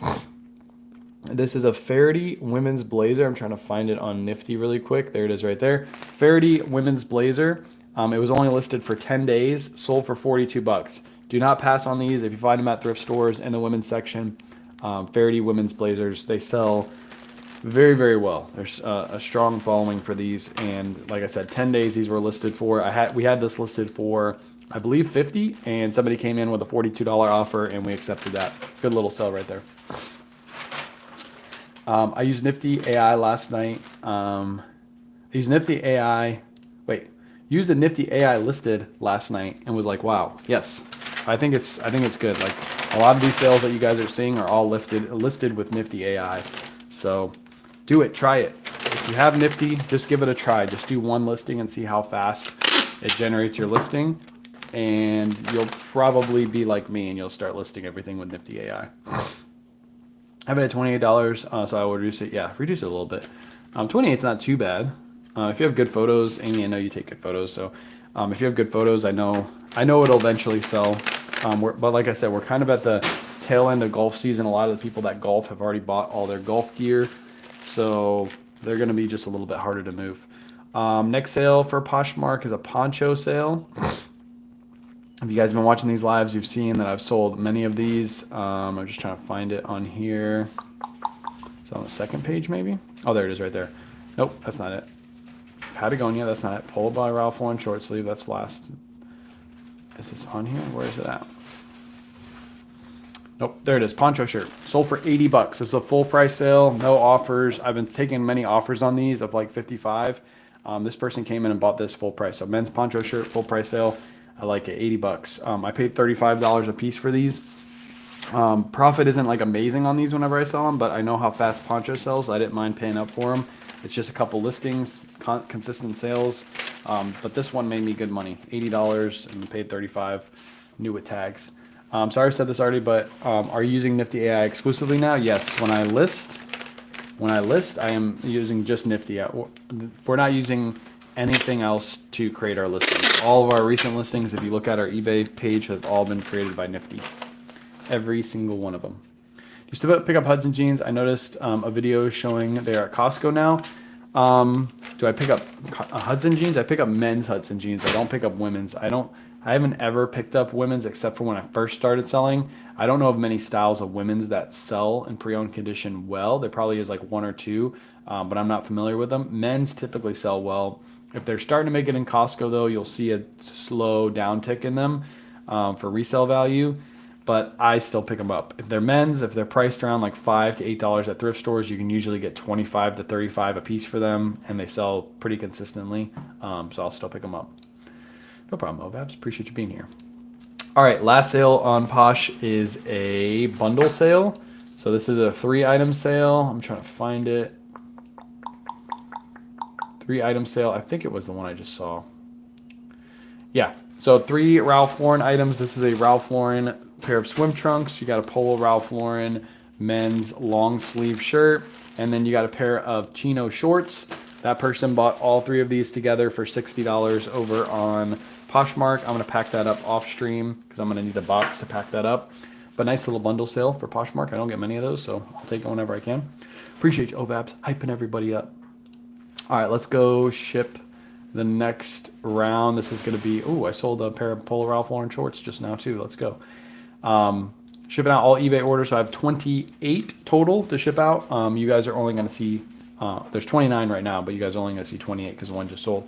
This is a Faraday women's blazer. I'm trying to find it on Nifty really quick. There it is right there. Faraday women's blazer. It was only listed for 10 days, sold for 42 bucks. Do not pass on these. If you find them at thrift stores in the women's section, Faraday women's blazers, they sell very, very well. There's a strong following for these, and like I said, 10 days these were listed for. We had this listed for, I believe, 50, and somebody came in with a $42 offer, and we accepted that. Good little sell right there. I used Nifty AI last night. Used the Nifty AI listed last night and was like, wow, yes, I think it's good. Like a lot of these sales that you guys are seeing are all listed with Nifty AI. So do it, try it. If you have Nifty, just give it a try. Just do one listing and see how fast it generates your listing. And you'll probably be like me and you'll start listing everything with Nifty AI. I have it at $28, so I will reduce it. Yeah, reduce it a little bit. 28 is not too bad. If you have good photos, Amy, I know you take good photos. So if you have good photos, I know it'll eventually sell. But like I said, we're kind of at the tail end of golf season. A lot of the people that golf have already bought all their golf gear, so they're going to be just a little bit harder to move. Next sale for Poshmark is a poncho sale. If you guys have been watching these lives, you've seen that I've sold many of these. I'm just trying to find it on here. It's on the second page, maybe. Oh, there it is, right there. Nope, that's not it. Patagonia, that's not it. Polo by Ralph Lauren short sleeve, that's last. Is this on here? Where is it at? Nope, there it is. Poncho shirt. Sold for 80 bucks. This is a full price sale, no offers. I've been taking many offers on these of like 55. This person came in and bought this full price. So men's poncho shirt, full price sale. I like it, 80 bucks. I paid $35 a piece for these. Profit isn't like amazing on these whenever I sell them, but I know how fast poncho sells. So I didn't mind paying up for them. It's just a couple listings, consistent sales. But this one made me good money, $80 and paid $35, new with tags. Sorry I said this already, but are you using Nifty AI exclusively now? Yes, when I list, I am using just Nifty. We're not using anything else to create our listings. All of our recent listings, if you look at our eBay page, have all been created by Nifty. Every single one of them. Used to pick up Hudson jeans. I noticed a video showing they're at Costco now. Do I pick up Hudson jeans? I pick up men's Hudson jeans. I don't pick up women's. I haven't ever picked up women's except for when I first started selling. I don't know of many styles of women's that sell in pre-owned condition well. There probably is like one or two, but I'm not familiar with them. Men's typically sell well. If they're starting to make it in Costco though, you'll see a slow downtick in them for resale value. But I still pick them up. If they're men's, if they're priced around like $5 to $8 at thrift stores, you can usually get 25 to 35 a piece for them, and they sell pretty consistently. So I'll still pick them up. No problem, Ovabs. Appreciate you being here. All right, last sale on Posh is a bundle sale. So this is a 3-item sale. I'm trying to find it. 3-item sale. I think it was the one I just saw. Yeah. So 3 Ralph Lauren items. This is a Ralph Lauren pair of swim trunks. You got a polo Ralph Lauren men's long sleeve shirt, and then you got a pair of chino shorts. That person bought all 3 of these together for $60 over on Poshmark. I'm going to pack that up off stream because I'm going to need a box to pack that up. But nice little bundle sale for Poshmark. I don't get many of those, so I'll take it whenever I can. Appreciate you, Ovabs, hyping everybody up. All right, let's go ship the next round. This is going to be, I sold a pair of polo Ralph Lauren shorts just now too. Let's go. Shipping out all eBay orders. So I have 28 total to ship out. You guys are only going to see There's 29 right now, but you guys are only going to see 28 because one just sold.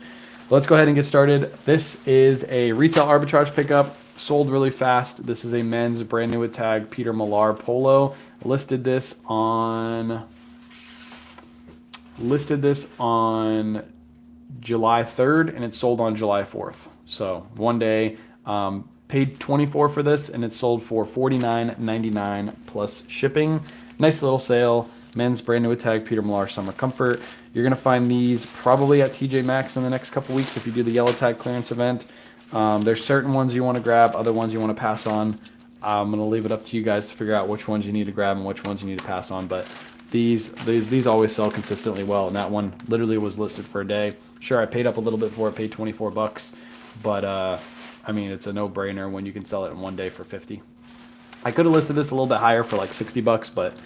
Let's go ahead and get started. This is a retail arbitrage pickup. Sold really fast. This is a men's brand new with tag Peter Millar polo. Listed this on July 3rd, and it sold on July 4th. So one day, paid $24 for this, and it sold for $49.99 plus shipping. Nice little sale. Men's brand new with tag Peter Millar Summer Comfort. You're gonna find these probably at TJ Maxx in the next couple weeks if you do the yellow tag clearance event. There's certain ones you want to grab, other ones you want to pass on. I'm gonna leave it up to you guys to figure out which ones you need to grab and which ones you need to pass on. But these always sell consistently well, and that one literally was listed for a day. Sure, I paid up a little bit for it, paid $24, but I mean, it's a no-brainer when you can sell it in one day for 50. I could have listed this a little bit higher for like $60, but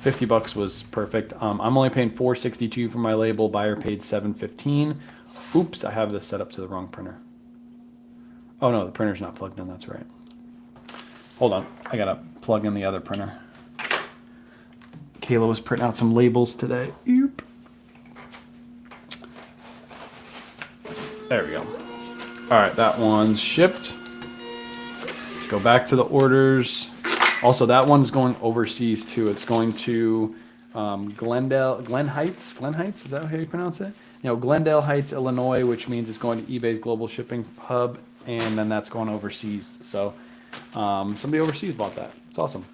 $50 was perfect. I'm only paying $4.62 for my label. Buyer paid $7.15. Oops, I have this set up to the wrong printer. Oh no, the printer's not plugged in. That's right. Hold on, I gotta plug in the other printer. Kayla was printing out some labels today. Oop. There we go. All right, that one's shipped. Let's go back to the orders. Also, that one's going overseas too. It's going to Glen Heights. Glen Heights, is that how you pronounce it? You know, Glendale Heights, Illinois, which means it's going to eBay's global shipping hub, and then that's going overseas. So somebody overseas bought that. It's awesome.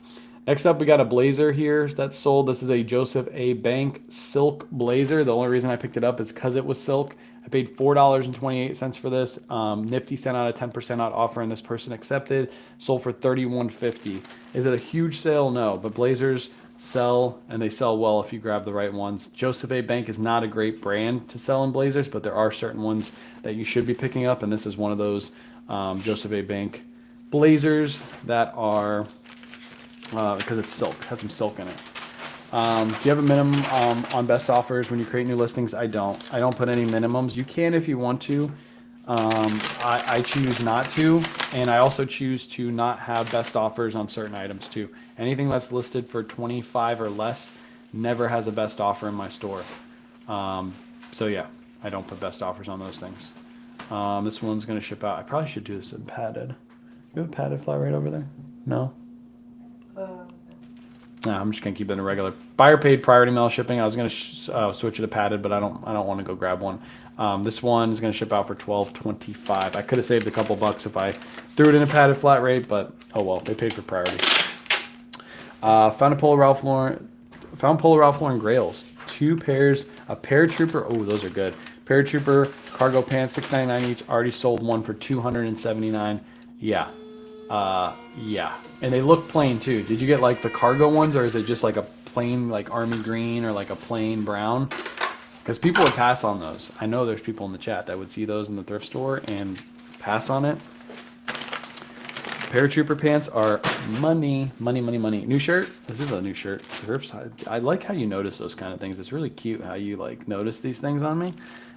Next up, we got a blazer here that's sold. This is a Joseph A. Bank silk blazer. The only reason I picked it up is because it was silk. I paid $4.28 for this. Nifty sent out a 10% out offer, and this person accepted. Sold for $31.50. Is it a huge sale? No, but blazers sell, and they sell well if you grab the right ones. Joseph A. Bank is not a great brand to sell in blazers, but there are certain ones that you should be picking up, and this is one of those Joseph A. Bank blazers that are, because it's silk, has some silk in it. Do you have a minimum on best offers when you create new listings? I don't put any minimums. You can if you want to. I choose not to, and I also choose to not have best offers on certain items too. Anything that's listed for 25 or less never has a best offer in my store. So yeah, I don't put best offers on those things. This one's gonna ship out. I probably should do this in padded. You have a padded flat rate over there? No? No, I'm just gonna keep it in a regular. Buyer paid priority mail shipping. I was gonna switch it to padded, but I don't want to go grab one. This one is gonna ship out for $12.25. I could have saved a couple bucks if I threw it in a padded flat rate, but oh well, they paid for priority. Found Polo Ralph Lauren Grails. 2 pairs, a paratrooper. Oh, those are good. Paratrooper cargo pants, $6.99 each. Already sold one for $279. Yeah. Yeah, and they look plain too. Did you get like the cargo ones, or is it just like a plain like army green or like a plain brown? Because people would pass on those. I know there's people in the chat that would see those in the thrift store and pass on it. Paratrooper pants are money. New shirt. This is a new shirt. I like how you notice those kind of things. It's really cute how you like notice these things on me.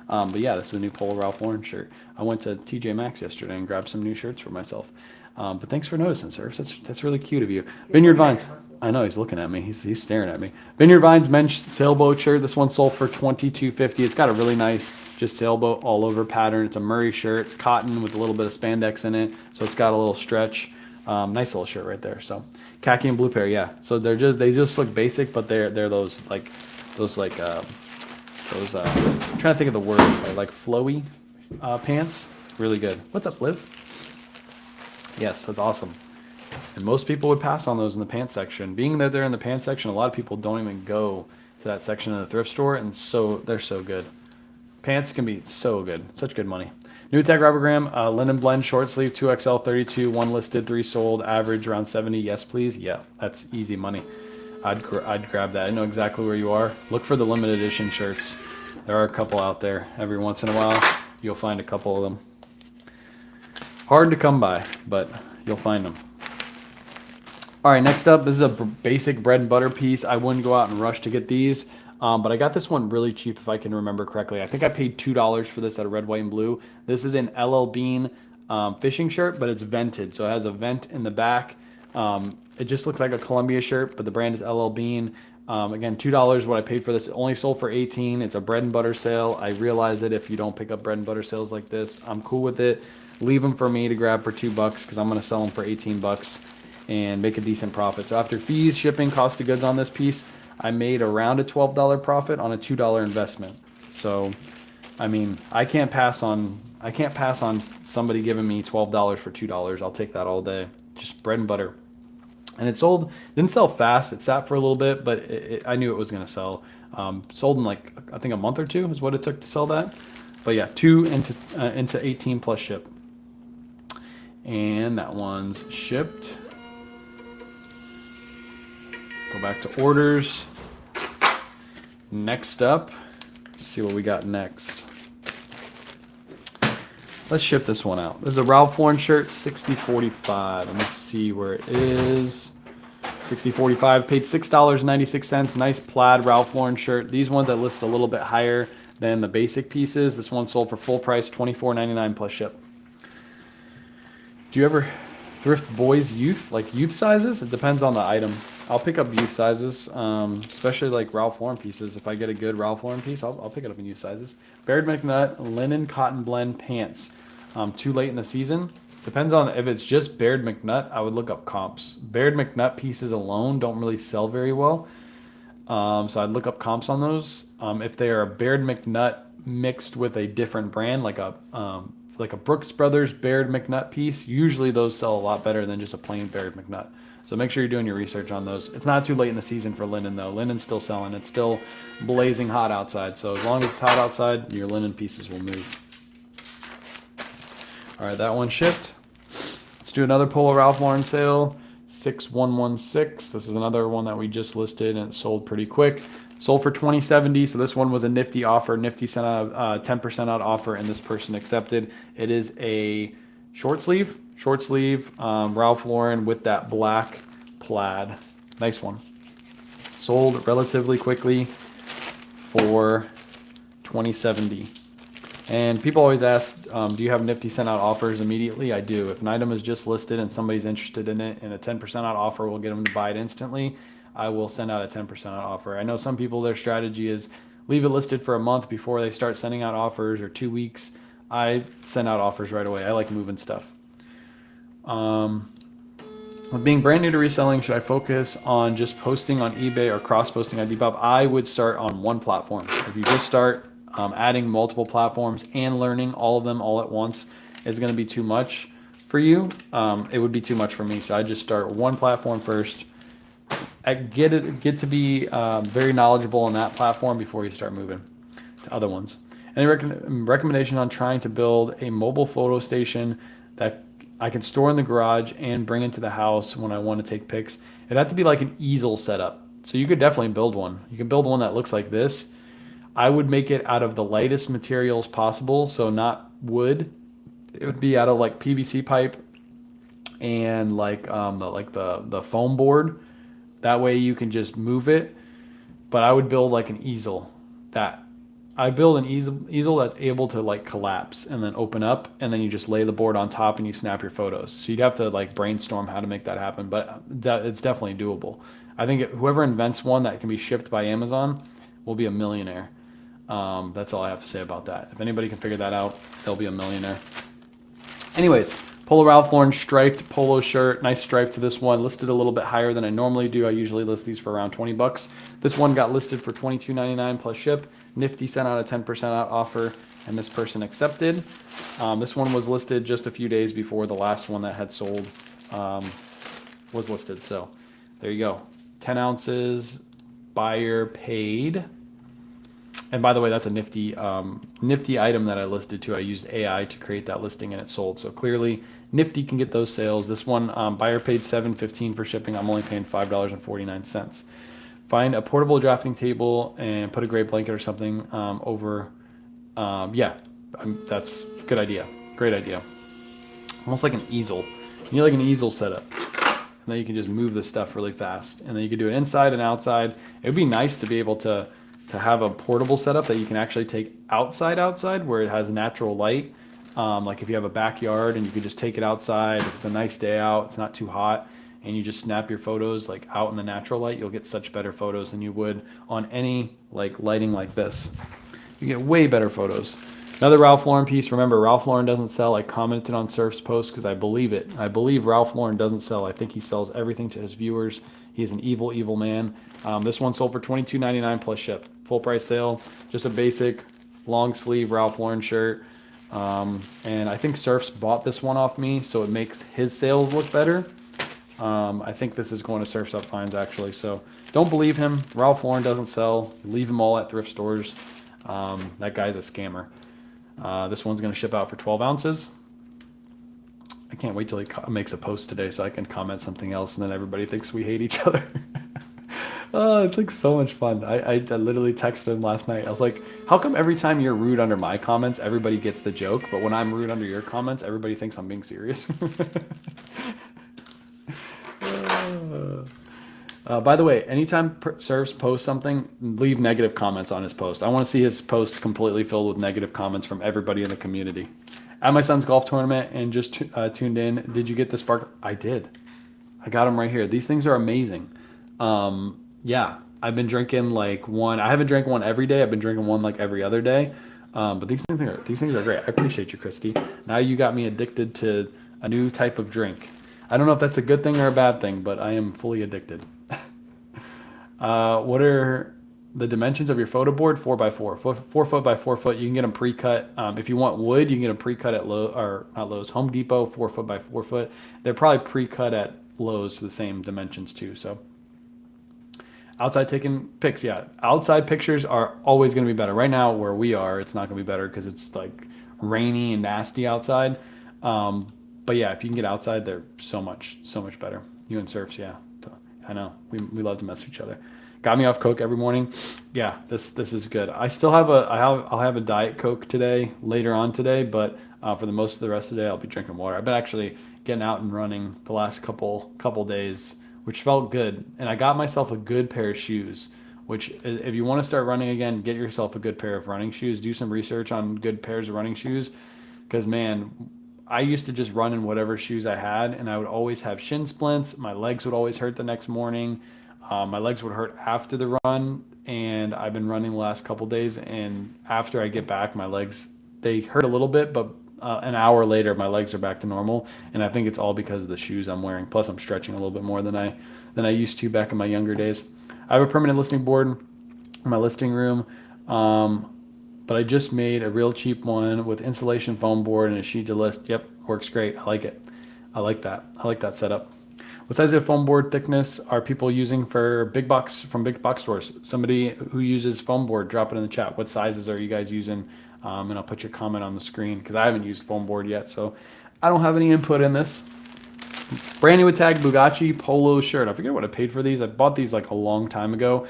But yeah, this is a new Polo Ralph Lauren shirt. I went to TJ Maxx yesterday and grabbed some new shirts for myself. But thanks for noticing, sir. That's really cute of you. Vineyard Vines. I know he's looking at me. He's staring at me. Vineyard Vines men's sailboat shirt. This one sold for $22.50. It's got a really nice just sailboat all over pattern. It's a Murray shirt. It's cotton with a little bit of spandex in it, so it's got a little stretch. Nice little shirt right there. So khaki and blue pair, yeah. So they just look basic, but they're those I'm trying to think of the word, like flowy pants. Really good. What's up, Liv? Yes, that's awesome. And most people would pass on those in the pants section. Being that they're in the pants section, a lot of people don't even go to that section of the thrift store, and so they're so good. Pants can be so good, such good money. New tag rubbergram, linen blend short sleeve, 2XL 32, 1 listed, 3 sold, average around 70. Yes, please. Yeah, that's easy money. I'd grab that. I know exactly where you are. Look for the limited edition shirts. There are a couple out there. Every once in a while, you'll find a couple of them. Hard to come by, but you'll find them. All right, next up, this is a basic bread and butter piece. I wouldn't go out and rush to get these, but I got this one really cheap if I can remember correctly. I think I paid $2 for this at a red, white, and blue. This is an LL Bean fishing shirt, but it's vented, so it has a vent in the back. It just looks like a Columbia shirt, but the brand is LL Bean. Again, $2 what I paid for this. It only sold for 18. It's a bread and butter sale. I realize it if you don't pick up bread and butter sales like this. I'm cool with it. Leave them for me to grab for $2 because I'm going to sell them for 18 bucks and make a decent profit. So after fees, shipping, cost of goods on this piece, I made around a $12 profit on a $2 investment. So, I mean, I can't pass on somebody giving me $12 for $2. I'll take that all day. Just bread and butter. And it sold, didn't sell fast. It sat for a little bit, but I knew it was going to sell. Sold in like, I think a month or two is what it took to sell that. But yeah, 2 into 18 plus ship. And that one's shipped. Go back to orders. Next up, see what we got next. Let's ship this one out. This is a Ralph Lauren shirt, $60.45. Let me see where it is. $60.45. Paid $6.96. Nice plaid Ralph Lauren shirt. These ones I list a little bit higher than the basic pieces. This one sold for full price, $24.99 plus ship. Do you ever thrift boys youth, like youth sizes? It depends on the item. I'll pick up youth sizes, especially like Ralph Lauren pieces. If I get a good Ralph Lauren piece, I'll pick it up in youth sizes. Baird McNutt linen cotton blend pants. Too late in the season. Depends on if it's just Baird McNutt. I would look up comps. Baird McNutt pieces alone don't really sell very well, so I'd look up comps on those. If they are a Baird McNutt mixed with a different brand, like a Brooks Brothers Baird McNutt piece, usually those sell a lot better than just a plain Baird McNutt. So make sure you're doing your research on those. It's not too late in the season for linen though. Linen's still selling. It's still blazing hot outside. So as long as it's hot outside, your linen pieces will move. All right, that one shipped. Let's do another Polo Ralph Lauren sale. 6116. This is another one that we just listed and it sold pretty quick. Sold for $20.70. So this one was a nifty offer. Nifty sent out a 10% out offer and this person accepted. It is a short sleeve Ralph Lauren with that black plaid. Nice one. Sold relatively quickly for $20.70. And people always ask, do you have nifty sent out offers immediately? I do. If an item is just listed and somebody's interested in it and a 10% out offer will get them to buy it instantly, I will send out a 10% out offer. I know some people, their strategy is leave it listed for a month before they start sending out offers or 2 weeks. I send out offers right away. I like moving stuff. With being brand new to reselling, should I focus on just posting on eBay or cross-posting on Depop? I would start on one platform. If you just start adding multiple platforms and learning all of them all at once is going to be too much for you. It would be too much for me. So I just start one platform first. Get to be very knowledgeable on that platform before you start moving to other ones. Any recommendation on trying to build a mobile photo station that I can store in the garage and bring into the house when I want to take pics? It'd have to be like an easel setup. So you could definitely build one. You can build one that looks like this. I would make it out of the lightest materials possible. So not wood. It would be out of like PVC pipe and like the foam board. That way you can just move it. But I would build like an easel. I build an easel that's able to like collapse and then open up, and then you just lay the board on top and you snap your photos. So you'd have to like brainstorm how to make that happen, but it's definitely doable. I think whoever invents one that can be shipped by Amazon will be a millionaire. That's all I have to say about that. If anybody can figure that out, they'll be a millionaire. Anyways, Polo Ralph Lauren striped polo shirt. Nice stripe to this one. Listed a little bit higher than I normally do. I usually list these for around 20 bucks. This one got listed for $22.99 plus ship. Nifty sent out a 10% out offer and this person accepted. This one was listed just a few days before the last one that had sold was listed. So there you go. 10 ounces, buyer paid. And by the way, that's a nifty item that I listed too. I used AI to create that listing and it sold. So clearly Nifty can get those sales. This one, buyer paid $7.15 for shipping. I'm only paying $5.49. Find a portable drafting table and put a gray blanket or something over. That's a good idea. Great idea. Almost like an easel. You need like an easel setup. And then you can just move this stuff really fast. And then you can do it inside and outside. It would be nice to be able to have a portable setup that you can actually take outside where it has natural light. Like if you have a backyard and you can just take it outside, if it's a nice day out, it's not too hot, and you just snap your photos like out in the natural light, you'll get such better photos than you would on any like lighting like this. You get way better photos. Another Ralph Lauren piece. Remember, Ralph Lauren doesn't sell. I commented on Surf's post because I believe it. I believe Ralph Lauren doesn't sell. I think he sells everything to his viewers. He's an evil, evil man. This one sold for $22.99 plus ship. Full price sale. Just a basic long sleeve Ralph Lauren shirt. And I think Surf's bought this one off me, so it makes his sales look better. I think this is going to Surf's Up Finds actually. So don't believe him. Ralph Lauren doesn't sell. Leave them all at thrift stores. That guy's a scammer. This one's going to ship out for 12 ounces. I can't wait till he makes a post today so I can comment something else and then everybody thinks we hate each other. Oh, it's like so much fun. I literally texted him last night. I was like, how come every time you're rude under my comments, everybody gets the joke, but when I'm rude under your comments, everybody thinks I'm being serious? By the way, anytime Surfs posts something, leave negative comments on his post. I want to see his posts completely filled with negative comments from everybody in the community. At my son's golf tournament and just tuned in. Did you get the spark? I did. I got them right here. These things are amazing. Yeah, I've been drinking like one. I haven't drank one every day. I've been drinking one like every other day. But these things are great. I appreciate you, Christy. Now you got me addicted to a new type of drink. I don't know if that's a good thing or a bad thing, but I am fully addicted. What are the dimensions of your photo board? 4x4, 4 foot by 4 foot. You can get them pre-cut. If you want wood, you can get them pre-cut at not Lowe's, Home Depot, 4 foot by 4 foot. They're probably pre-cut at Lowe's, the same dimensions too. So outside taking pics, yeah. Outside pictures are always going to be better. Right now, where we are, it's not going to be better because it's like rainy and nasty outside. But yeah, if you can get outside, they're so much better. You and Surfs, yeah. I know we love to mess with each other. Got me off Coke every morning. Yeah, this is good. I still have I'll have a Diet Coke today, later on today, but for the most of the rest of the day, I'll be drinking water. I've been actually getting out and running the last couple days, which felt good. And I got myself a good pair of shoes, which if you want to start running again, get yourself a good pair of running shoes. Do some research on good pairs of running shoes, because man, I used to just run in whatever shoes I had, and I would always have shin splints. My legs would always hurt the next morning. My legs would hurt after the run, and I've been running the last couple days, and after I get back, my legs, they hurt a little bit, but an hour later, my legs are back to normal, and I think it's all because of the shoes I'm wearing. Plus, I'm stretching a little bit more than I used to back in my younger days. I have a permanent listing board in my listing room. But I just made a real cheap one with insulation foam board and a sheet to list. Yep, works great. I like it. I like that. I like that setup. What size of foam board thickness are people using for big box stores? Somebody who uses foam board, drop it in the chat. What sizes are you guys using? And I'll put your comment on the screen because I haven't used foam board yet, so I don't have any input in this. Brand new tag Bugatti polo shirt. I forget what I paid for these. I bought these like a long time ago.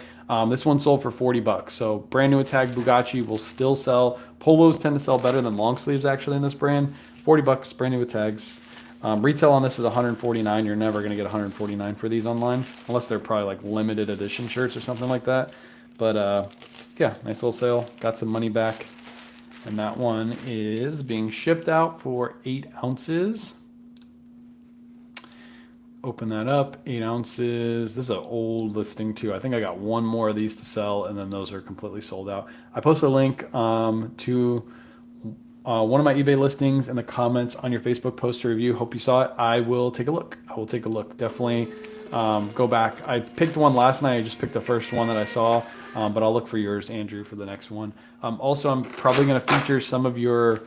This one sold for $40. So brand new tag Bugatti will still sell. Polos tend to sell better than long sleeves actually in this brand. $40, brand new with tags. Retail on this is $149. You're never going to get $149 for these online, unless they're probably like limited edition shirts or something like that. But yeah, nice little sale. Got some money back. And that one is being shipped out for 8 ounces. Open that up, 8 ounces. This is an old listing too. I think I got one more of these to sell, and then those are completely sold out. I posted a link to one of my eBay listings in the comments on your Facebook post to review. Hope you saw it. I will take a look. Definitely go back. I picked one last night. I just picked the first one that I saw, but I'll look for yours, Andrew, for the next one. Also, I'm probably going to feature some of your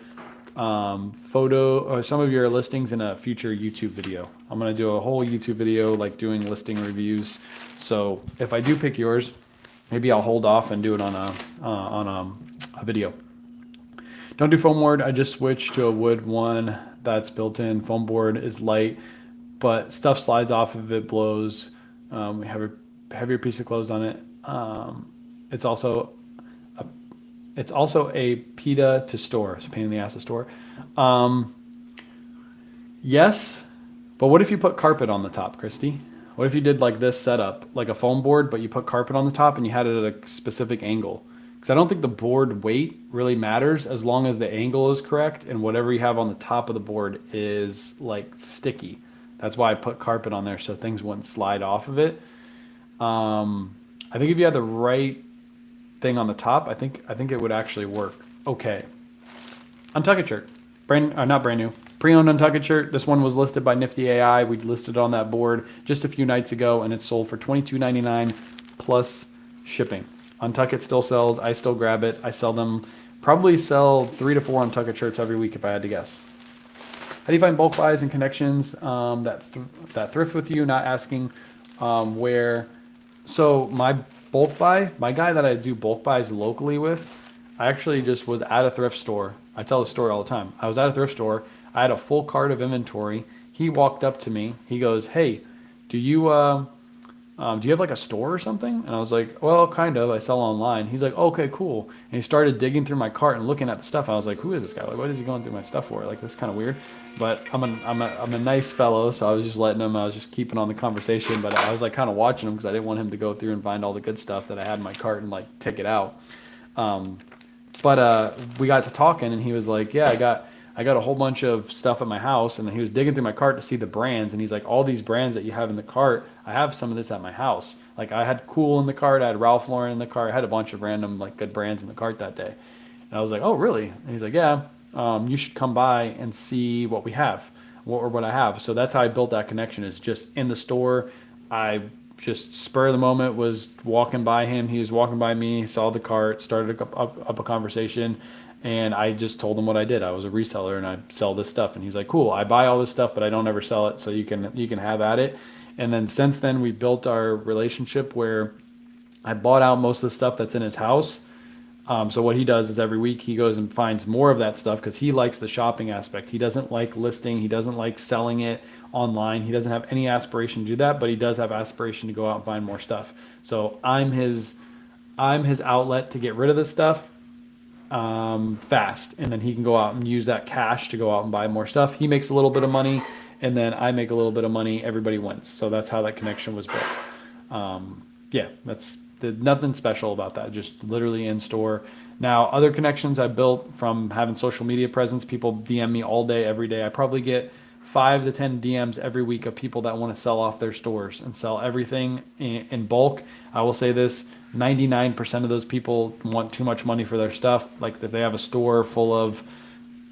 photo or some of your listings in a future YouTube video. I'm going to do a whole YouTube video like doing listing reviews. So if I do pick yours, maybe I'll hold off and do it on a video. Don't do foam board. I just switched to a wood one that's built in. Foam board is light, but stuff slides off of it, blows. We have a heavier piece of clothes on it. It's also a PETA to store. It's a pain in the ass to store. Yes, but what if you put carpet on the top, Christy? What if you did like this setup, like a foam board, but you put carpet on the top and you had it at a specific angle? Because I don't think the board weight really matters as long as the angle is correct and whatever you have on the top of the board is like sticky. That's why I put carpet on there so things wouldn't slide off of it. I think if you had the right thing on the top, I think it would actually work. Okay. Untucked shirt. Not brand new. Pre-owned Untucked shirt. This one was listed by Nifty AI. We listed it on that board just a few nights ago, and it sold for $22.99 plus shipping. Untucked still sells. I still grab it. I sell them. Probably sell 3 to 4 Untucked shirts every week if I had to guess. How do you find bulk buys and connections that thrift with you? Not asking where. So my bulk buy, my guy that I do bulk buys locally with, I actually just was at a thrift store. I tell the story all the time. I was at a thrift store. I had a full cart of inventory. He walked up to me. He goes, "Hey, do you have like a store or something?" And I was like, "Well, kind of. I sell online." He's like, "Okay, cool." And he started digging through my cart and looking at the stuff. I was like, "Who is this guy? Like, what is he going through my stuff for? Like, this is kind of weird." But I'm a nice fellow, so I was just letting him. I was just keeping on the conversation, but I was like kind of watching him because I didn't want him to go through and find all the good stuff that I had in my cart and like take it out. But we got to talking, and he was like, "Yeah, I got a whole bunch of stuff at my house," and he was digging through my cart to see the brands, and he's like, "All these brands that you have in the cart, I have some of this at my house. Like I had Cool in the cart, I had Ralph Lauren in the cart, I had a bunch of random like good brands in the cart that day." And I was like, "Oh, really?" And he's like, "Yeah, you should come by and see what we have, or what I have." So that's how I built that connection. Is just in the store. I just spur of the moment was walking by him. He was walking by me, saw the cart, started up a conversation, and I just told him what I did. I was a reseller and I sell this stuff. And he's like, "Cool, I buy all this stuff, but I don't ever sell it, so you can have at it." And then since then we built our relationship where I bought out most of the stuff that's in his house. So what he does is every week he goes and finds more of that stuff because he likes the shopping aspect. He doesn't like listing. He doesn't like selling it online. He doesn't have any aspiration to do that, but he does have aspiration to go out and find more stuff. So I'm his outlet to get rid of this stuff fast, and then he can go out and use that cash to go out and buy more stuff. He makes a little bit of money, and then I make a little bit of money. Everybody wins. So that's how that connection was built. Yeah, that's nothing special about that. Just literally in store. Now, other connections I built from having social media presence. People DM me all day, every day. I probably get 5 to 10 DMs every week of people that want to sell off their stores and sell everything in bulk. I will say this: 99% of those people want too much money for their stuff. Like if they have a store full of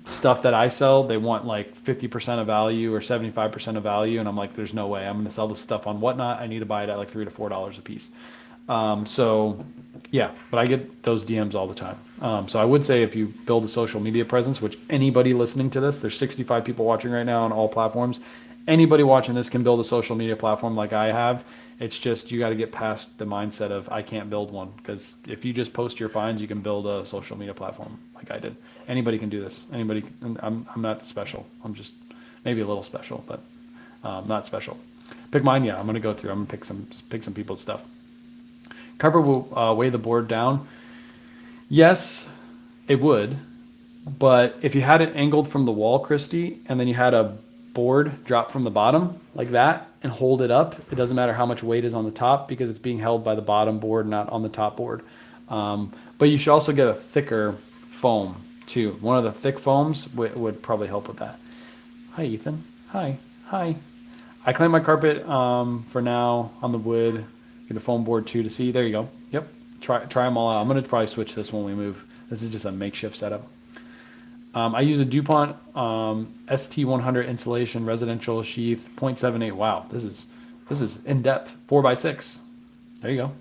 stuff that I sell, they want like 50% of value or 75% of value, and I'm like, there's no way. I'm going to sell this stuff on Whatnot. I need to buy it at like $3 to $4 a piece. So yeah, but I get those DMs all the time. So I would say if you build a social media presence, which anybody listening to this, there's 65 people watching right now on all platforms. Anybody watching this can build a social media platform like I have. It's just, you got to get past the mindset of I can't build one, because if you just post your finds, you can build a social media platform like I did. Anybody can do this. Anybody. I'm not special. I'm just maybe a little special, but not special. Pick mine. Yeah, I'm gonna go through. I'm gonna pick some people's stuff. Carpet will weigh the board down. Yes, it would. But if you had it angled from the wall, Christy, and then you had a board drop from the bottom like that and hold it up, it doesn't matter how much weight is on the top because it's being held by the bottom board, not on the top board. But you should also get a thicker foam too. One of the thick foams would probably help with that. Hi, Ethan. Hi. I clean my carpet for now on the wood. Get a foam board too to see. There you go. Yep. Try them all out. I'm going to probably switch this when we move. This is just a makeshift setup. I use a DuPont ST100 insulation residential sheath 0.78. Wow, this is in depth. 4x6. There you go.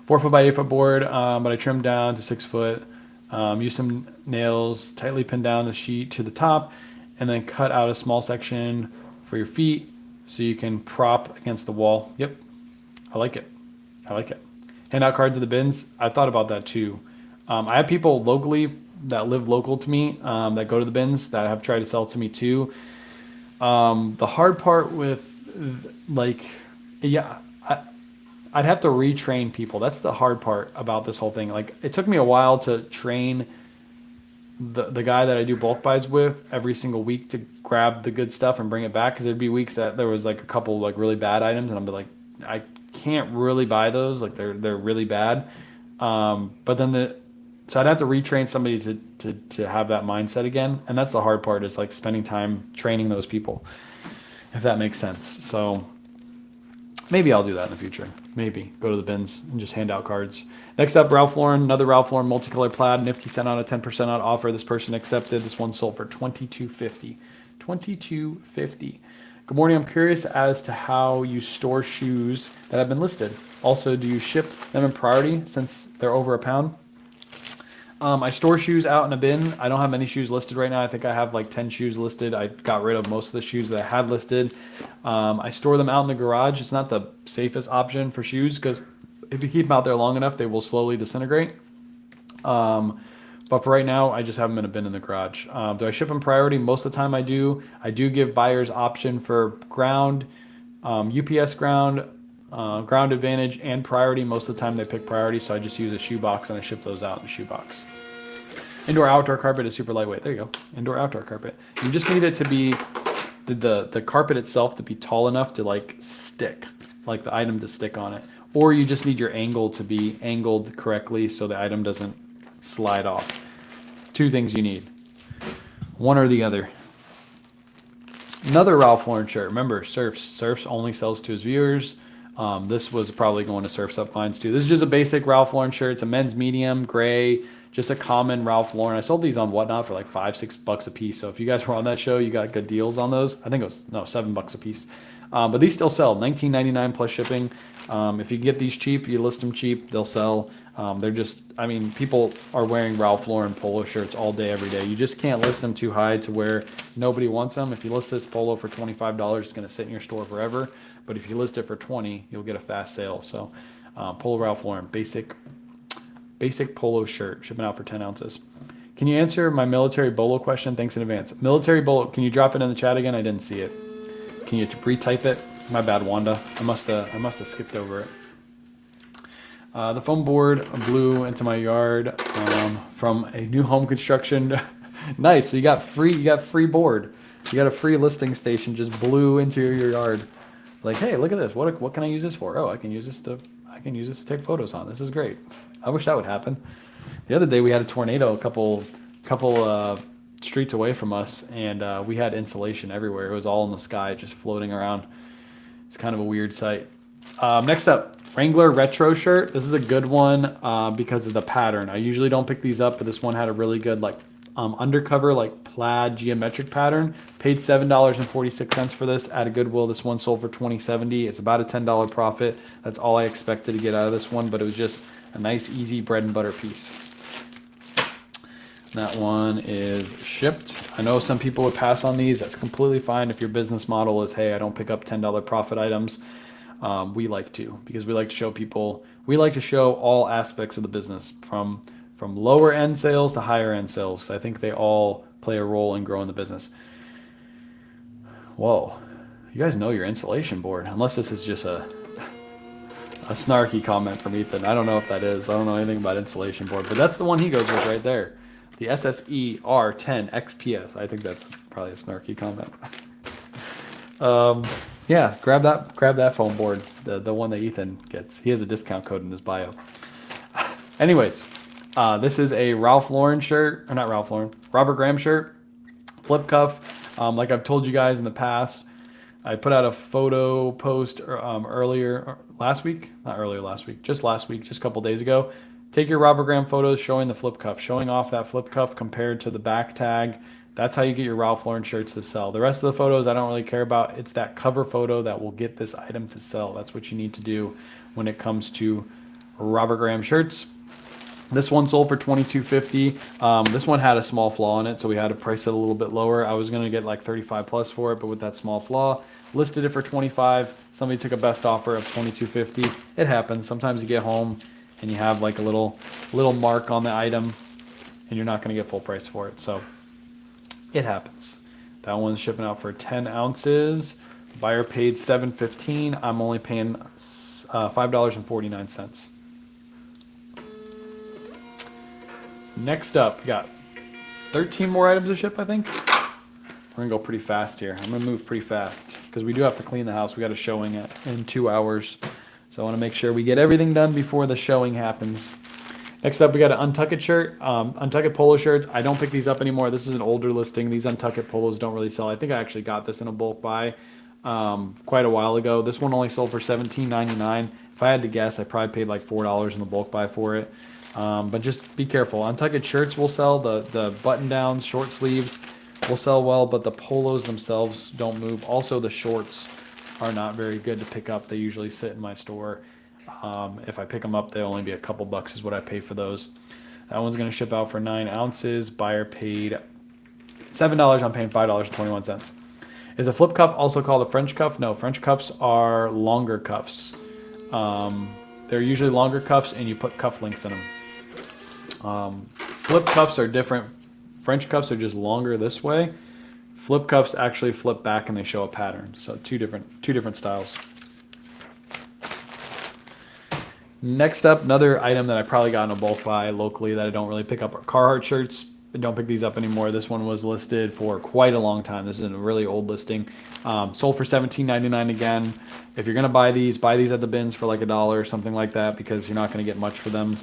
4 foot by 8 foot board, but I trimmed down to 6 foot. Use some nails, tightly pin down the sheet to the top, and then cut out a small section for your feet so you can prop against the wall. Yep, I like it. Hand out cards at the bins. I thought about that too. I have people locally that live local to me that go to the bins that have tried to sell to me too. The hard part with I'd have to retrain people. That's the hard part about this whole thing. Like, it took me a while to train the guy that I do bulk buys with every single week to grab the good stuff and bring it back, because there'd be weeks that there was like a couple like really bad items and I'd be like, I can't really buy those, like they're really bad. But then so I'd have to retrain somebody to have that mindset again. And that's the hard part, is like spending time training those people, if that makes sense. So maybe I'll do that in the future. Maybe go to the bins and just hand out cards. Next up, Ralph Lauren, another Ralph Lauren multicolored plaid, nifty sent out a 10% out offer. This person accepted. This one sold for $22.50. $22.50. Good morning. I'm curious as to how you store shoes that have been listed. Also, do you ship them in priority since they're over £1? I store shoes out in a bin. I don't have many shoes listed right now. I think I have like 10 shoes listed. I got rid of most of the shoes that I had listed. I store them out in the garage. It's not the safest option for shoes because if you keep them out there long enough, they will slowly disintegrate. But for right now, I just have them in a bin in the garage. Do I ship in priority? Most of the time I do. I do give buyers option for ground, UPS ground, ground advantage, and priority. Most of the time they pick priority, so I just use a shoebox and I ship those out in a shoebox. Indoor outdoor carpet is super lightweight. There you go. Indoor outdoor carpet. You just need it to be the carpet itself to be tall enough to like stick, like the item to stick on it. Or you just need your angle to be angled correctly so the item doesn't slide off. Two things you need. One or the other. Another Ralph Lauren shirt. Remember, Surfs only sells to his viewers. This was probably going to Surf's Up Finds too. This is just a basic Ralph Lauren shirt. It's a men's medium, gray, just a common Ralph Lauren. I sold these on Whatnot for like $5-6 a piece. So if you guys were on that show, you got good deals on those. I think it was, no, $7 a piece. But these still sell, $19.99 plus shipping. If you get these cheap, you list them cheap, they'll sell. They're just, I mean, people are wearing Ralph Lauren polo shirts all day, every day. You just can't list them too high to where nobody wants them. If you list this polo for $25, it's going to sit in your store forever. But if you list it for $20, you'll get a fast sale. So Polo Ralph Lauren, basic polo shirt, shipping out for 10 ounces. Can you answer my military bolo question? Thanks in advance. Military bolo, can you drop it in the chat again? I didn't see it. Can you retype it? My bad, Wanda. I must have skipped over it. The foam board blew into my yard from a new home construction. Nice. So you got free board. You got a free listing station just blew into your yard. Like, hey, look at this. What can I use this for? Oh, I can use this to take photos on. This is great. I wish that would happen. The other day we had a tornado a couple streets away from us, and we had insulation everywhere. It was all in the sky, just floating around. It's kind of a weird sight. Next up, Wrangler retro shirt. This is a good one because of the pattern. I usually don't pick these up, but this one had a really good like undercover like plaid geometric pattern. Paid $7.46 for this at a Goodwill. This one sold for $20.70. It's about a $10 profit. That's all I expected to get out of this one, but it was just a nice, easy bread and butter piece. That one is shipped. I know some people would pass on these. That's completely fine if your business model is, hey, I don't pick up $10 profit items. We like to, because we like to show people, we like to show all aspects of the business from lower end sales to higher end sales. I think they all play a role in growing the business. Whoa, you guys know your insulation board, unless this is just a snarky comment from Ethan. I don't know if that is. I don't know anything about insulation board, but that's the one he goes with right there. The SSE R10 XPS. I think that's probably a snarky comment. Yeah, grab that foam board, the one that Ethan gets. He has a discount code in his bio. Anyways, this is a Ralph Lauren shirt, or not Ralph Lauren, Robert Graham shirt, flip cuff. Like I've told you guys in the past, I put out a photo post last week, just a couple days ago. Take your Robert Graham photos showing the flip cuff, showing off that flip cuff compared to the back tag. That's how you get your Ralph Lauren shirts to sell. The rest of the photos I don't really care about. It's that cover photo that will get this item to sell. That's what you need to do when it comes to Robert Graham shirts. This one sold for $22.50. This one had a small flaw in it, so we had to price it a little bit lower. I was going to get like 35 plus for it, but with that small flaw, listed it for 25. Somebody took a best offer of $22.50. It happens. Sometimes you get home and you have like a little mark on the item and you're not going to get full price for it. So it happens. That one's shipping out for 10 ounces. The buyer paid $7.15. I'm only paying $5.49. Next up, we got 13 more items to ship, I think. We're gonna go pretty fast here. I'm gonna move pretty fast because we do have to clean the house. We got a showing in 2 hours. So I wanna make sure we get everything done before the showing happens. Next up, we got an Untucked shirt. Untucked polo shirts. I don't pick these up anymore. This is an older listing. These Untucked polos don't really sell. I think I actually got this in a bulk buy quite a while ago. This one only sold for $17.99. If I had to guess, I probably paid like $4 in the bulk buy for it. But just be careful. Untucked shirts will sell. The button downs, short sleeves will sell well, but the polos themselves don't move. Also, the shorts are not very good to pick up. They usually sit in my store. If I pick them up, they'll only be a couple bucks is what I pay for those. That one's going to ship out for 9 ounces. Buyer paid $7. I'm paying $5.21. Is a flip cuff also called a French cuff? No, French cuffs are longer cuffs. They're usually longer cuffs, and you put cuff links in them. Flip cuffs are different. French cuffs are just longer this way. Flip cuffs actually flip back and they show a pattern. So two different styles. Next up, another item that I probably got in a bulk buy locally that I don't really pick up are Carhartt shirts. I don't pick these up anymore. This one was listed for quite a long time. This is a really old listing. Sold for $17.99 again. If you're gonna buy these at the bins for like $1 or something like that, because you're not gonna get much for them.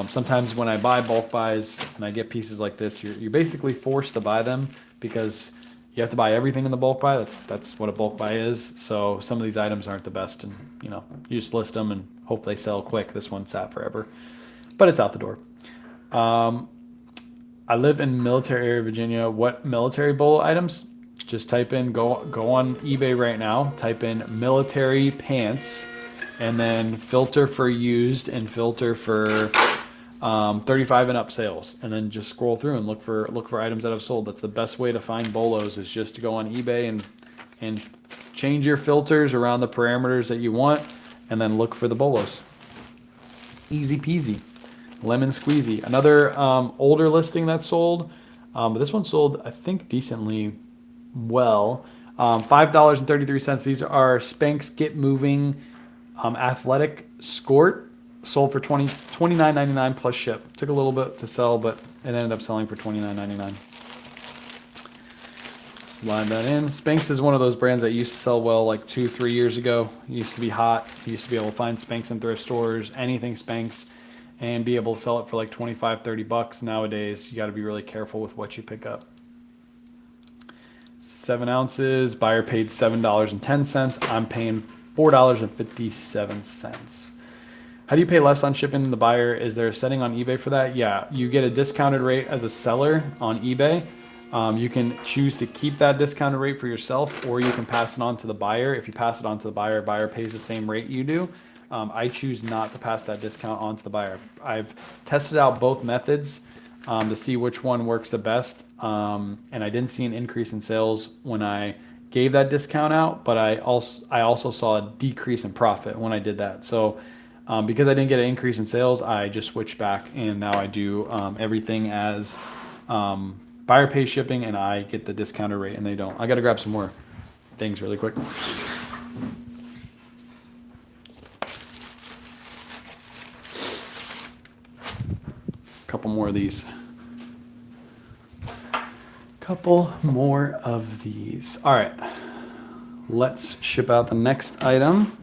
Sometimes when I buy bulk buys and I get pieces like this, you're basically forced to buy them because you have to buy everything in the bulk buy. That's what a bulk buy is. So some of these items aren't the best, and you just list them and hope they sell quick. This one sat forever, but it's out the door. I live in military area, Virginia. What military bolo items? Just type in, go on eBay right now, type in military pants, and then filter for used and filter for 35 and up sales, and then just scroll through and look for items that have sold. That's the best way to find bolos, is just to go on eBay and change your filters around the parameters that you want, and then look for the bolos. Easy peasy, lemon squeezy. Another older listing that sold, but this one sold I think decently well. $5.33. These are Spanx Get Moving athletic skort. Sold for $29.99 plus ship. Took a little bit to sell, but it ended up selling for $29.99. Slide that in. Spanx is one of those brands that used to sell well like 2-3 years ago. It used to be hot. You used to be able to find Spanx in thrift stores, anything Spanx, and be able to sell it for like 25-30 bucks. Nowadays, you got to be really careful with what you pick up. 7 ounces. Buyer paid $7.10. I'm paying $4.57. How do you pay less on shipping than the buyer? Is there a setting on eBay for that? Yeah, you get a discounted rate as a seller on eBay. You can choose to keep that discounted rate for yourself, or you can pass it on to the buyer. If you pass it on to the buyer pays the same rate you do. I choose not to pass that discount on to the buyer. I've tested out both methods to see which one works the best, and I didn't see an increase in sales when I gave that discount out, but I also saw a decrease in profit when I did that. So because I didn't get an increase in sales, I just switched back, and now I do everything as buyer pays shipping, and I get the discounted rate, and they don't. I got to grab some more things really quick. Couple more of these. Couple more of these. All right, let's ship out the next item.